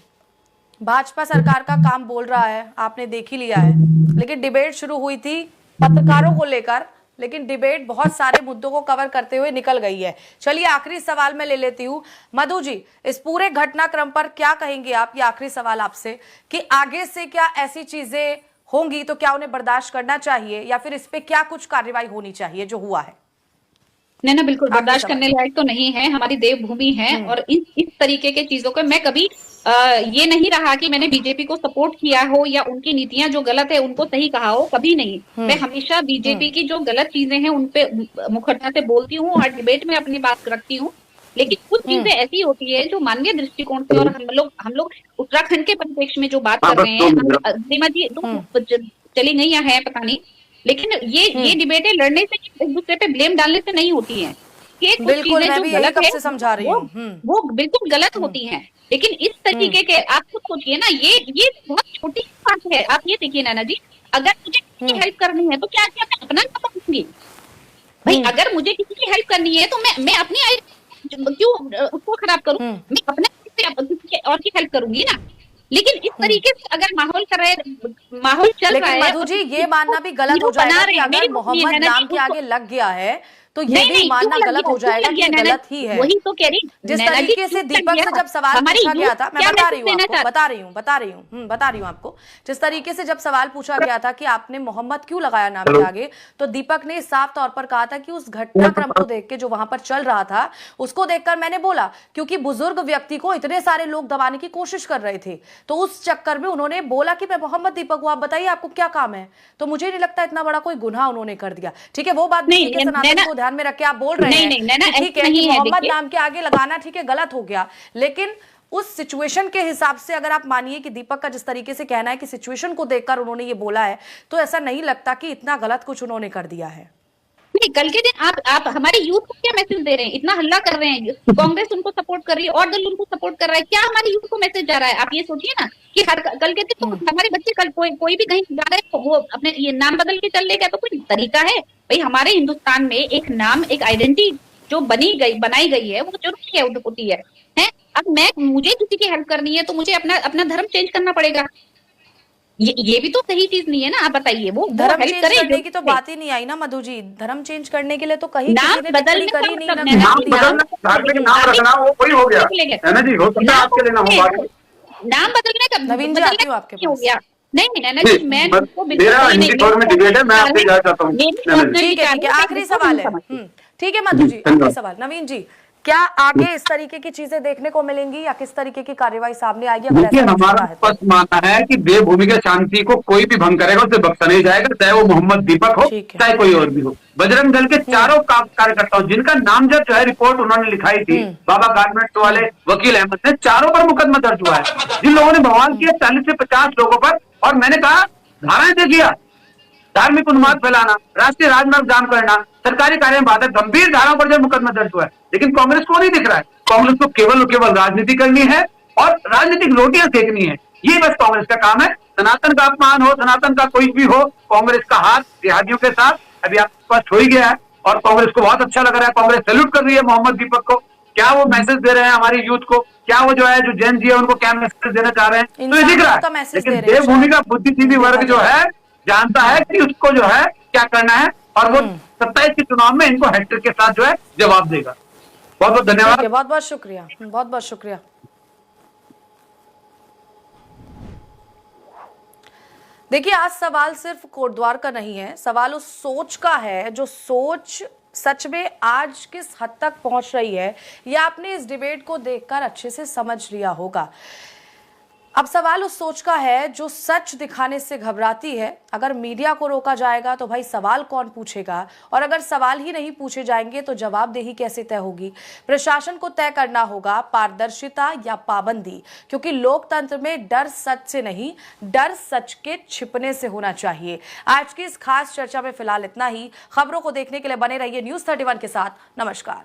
भाजपा सरकार का काम बोल रहा है, आपने देख ही लिया है, लेकिन डिबेट शुरू हुई थी पत्रकारों को लेकर, लेकिन डिबेट बहुत सारे मुद्दों को कवर करते हुए निकल गई है। चलिए आखिरी सवाल मैं ले लेती हूँ मधु जी, इस पूरे घटनाक्रम पर क्या कहेंगे आप? ये आखिरी सवाल आपसे कि आगे से क्या ऐसी चीजें होंगी तो क्या उन्हें बर्दाश्त करना चाहिए, या फिर इस पे क्या कुछ कार्रवाई होनी चाहिए जो हुआ है? नहीं ना, बिल्कुल बर्दाश्त करने लायक तो नहीं है, हमारी देवभूमि है। और इस तरीके के चीजों को मैं कभी ये नहीं रहा कि मैंने बीजेपी को सपोर्ट किया हो या उनकी नीतियां जो गलत है उनको सही कहा हो, कभी नहीं। मैं हमेशा बीजेपी की जो गलत चीजें हैं उनपे मुखरता से बोलती हूँ और डिबेट में अपनी बात रखती हूँ। लेकिन कुछ चीजें ऐसी होती है जो मानवीय दृष्टिकोण से, और हम लोग उत्तराखंड के परिप्रेक्ष्य में जो बात कर रहे हैं, गरिमा जी चली गई है पता नहीं, लेकिन ये डिबेटें लड़ने से, एक दूसरे पे ब्लेम डालने से नहीं होती हैं। बिल्कुल, मैं भी यही कब से समझा रही हूँ, वो बिल्कुल गलत होती हैं। लेकिन इस तरीके के, आप खुद सोचिए ना, ये बहुत छोटी बात है। आप ये देखिए नैना जी, अगर मुझे हेल्प करनी है तो क्या मैं अपना ना पकड़ूंगी भाई? अगर मुझे किसी की हेल्प करनी है तो मैं अपनी क्यों उसको खराब करूं? मैं अपने किसी और की हेल्प करूंगी ना। लेकिन इस तरीके से अगर माहौल चल रहा है, मधु जी ये मानना भी गलत हो जाएगा कि अगर मोहम्मद नाम के आगे लग गया है तो ये भी मानना गलत हो जाएगा कि गलत ही है। वही तो कह रही, जिस तरीके से दीपक से जब सवाल पूछा गया था, मैं बता रही हूँ आपको, जिस तरीके से जब सवाल पूछा गया था कि आपने मोहम्मद क्यों लगाया नाम के आगे, तो दीपक ने साफ तौर पर कहा था कि उस घटनाक्रम को देख के जो वहां पर चल रहा था उसको देखकर मैंने बोला, क्योंकि बुजुर्ग व्यक्ति को इतने सारे लोग दबाने की कोशिश कर रहे थे, तो उस चक्कर में उन्होंने बोला कि मैं मोहम्मद दीपक हूं, आप बताइए आपको क्या काम है। तो मुझे नहीं लगता इतना बड़ा कोई गुनाह उन्होंने कर दिया। ठीक है, वो बात नहीं है, सनातन को ध्यान में रख के आप बोल रहे हैं, ठीक है कि मोहम्मद नाम के आगे लगाना ठीक है गलत हो गया, लेकिन उस सिचुएशन के हिसाब से अगर आप मानिए कि दीपक का जिस तरीके से कहना है कि सिचुएशन को देखकर उन्होंने ये बोला है, तो ऐसा नहीं लगता कि इतना गलत कुछ उन्होंने कर दिया है। नहीं, कल के दिन आप हमारे यूथ को क्या मैसेज दे रहे हैं? इतना हल्ला कर रहे हैं, कांग्रेस उनको सपोर्ट कर रही है और दल उनको सपोर्ट कर रहा है, क्या हमारे यूथ को मैसेज जा रहा है? आप ये सोचिए ना कि कल के दिन तो हमारे बच्चे कल कोई भी कहीं जा रहे हैं, वो अपने ये नाम बदल के चल लेगा, तो कोई तरीका है? भाई हमारे हिंदुस्तान में एक नाम, एक आइडेंटिटी जो बनाई गई है, वो जरूरी है, है? अब मुझे किसी की हेल्प करनी है तो मुझे अपना धर्म चेंज करना पड़ेगा। ये भी तो सही चीज नहीं है ना। आप बताइए, वो धर्म चेंज करने की तो बात ही नहीं आई ना मधु जी। धर्म चेंज करने के लिए तो कहीं नाम बदलने करी नहीं, नाम रखना वो कोई हो गया है ना जी, हो सकता है आपके लिए ना हो, नाम बदलने का नवीन जी आती हूँ आपके पास। हो गया नहीं नैना जी, मैं मेरा हिंदी दौर में डिबेट है, मैं आपसे जाना चाहता हूँ। ठीक है, आखिरी सवाल है। ठीक है मधु जी, आखिरी सवाल। नवीन जी, क्या आगे इस तरीके की चीजें देखने को मिलेंगी या किस तरीके की कार्यवाही सामने आएगी? देखिए, हमारा स्पष्ट मानना है कि देवभूमि के शांति को कोई भी भंग करेगा उसे बख्शा नहीं जाएगा, चाहे वो मोहम्मद दीपक हो चाहे कोई और भी हो। बजरंग दल के चारों कार्यकर्ताओं जिनका नामजद जो है रिपोर्ट उन्होंने लिखाई थी, बाबा गारमेंट्स वाले वकील अहमद ने, चारों पर मुकदमा दर्ज हुआ है। जिन लोगों ने बवाल किया 40 से 50 लोगों पर, और मैंने कहा धाराएं देखिए, धार्मिक उन्माद फैलाना, राष्ट्रीय राजमार्ग जाम करना, सरकारी कार्य में बाधा, गंभीर धाराओं पर जो मुकदमा दर्ज हुआ है। लेकिन कांग्रेस को नहीं दिख रहा है, कांग्रेस को केवल राजनीति करनी है और राजनीतिक रोटियां सेकनी है, ये बस कांग्रेस का काम है। सनातन का अपमान हो, सनातन का कोई भी हो, कांग्रेस का हाथ जिहादियों के साथ अभी आप स्पष्ट हो ही गया है, और कांग्रेस को बहुत अच्छा लग रहा है। कांग्रेस सैल्यूट कर रही है मोहम्मद दीपक को। क्या वो मैसेज दे रहे हैं हमारी यूथ को? क्या वो जो जेन जी है उनको क्या मैसेज देना चाह रहे हैं? तो ये दिख रहा है। लेकिन देवभूमि का बुद्धिजीवी वर्ग जो है जानता है कि उसको जो है क्या करना है, और वो 27 के चुनाव में इनको हैट्रिक के साथ जो है जवाब देगा। बहुत बहुत धन्यवाद, बहुत बहुत शुक्रिया, बहुत बहुत शुक्रिया। देखिए, आज सवाल सिर्फ कोटद्वार का नहीं है, सवाल उस सोच का है जो सोच सच में आज किस हद तक पहुंच रही है, यह आपने इस डिबेट को देखकर अच्छे से समझ लिया होगा। अब सवाल उस सोच का है जो सच दिखाने से घबराती है। अगर मीडिया को रोका जाएगा तो भाई सवाल कौन पूछेगा, और अगर सवाल ही नहीं पूछे जाएंगे तो जवाबदेही कैसे तय होगी? प्रशासन को तय करना होगा पारदर्शिता या पाबंदी, क्योंकि लोकतंत्र में डर सच से नहीं, डर सच के छिपने से होना चाहिए। आज की इस खास चर्चा में फिलहाल इतना ही। खबरों को देखने के लिए बने रहिए News 31 के साथ। नमस्कार।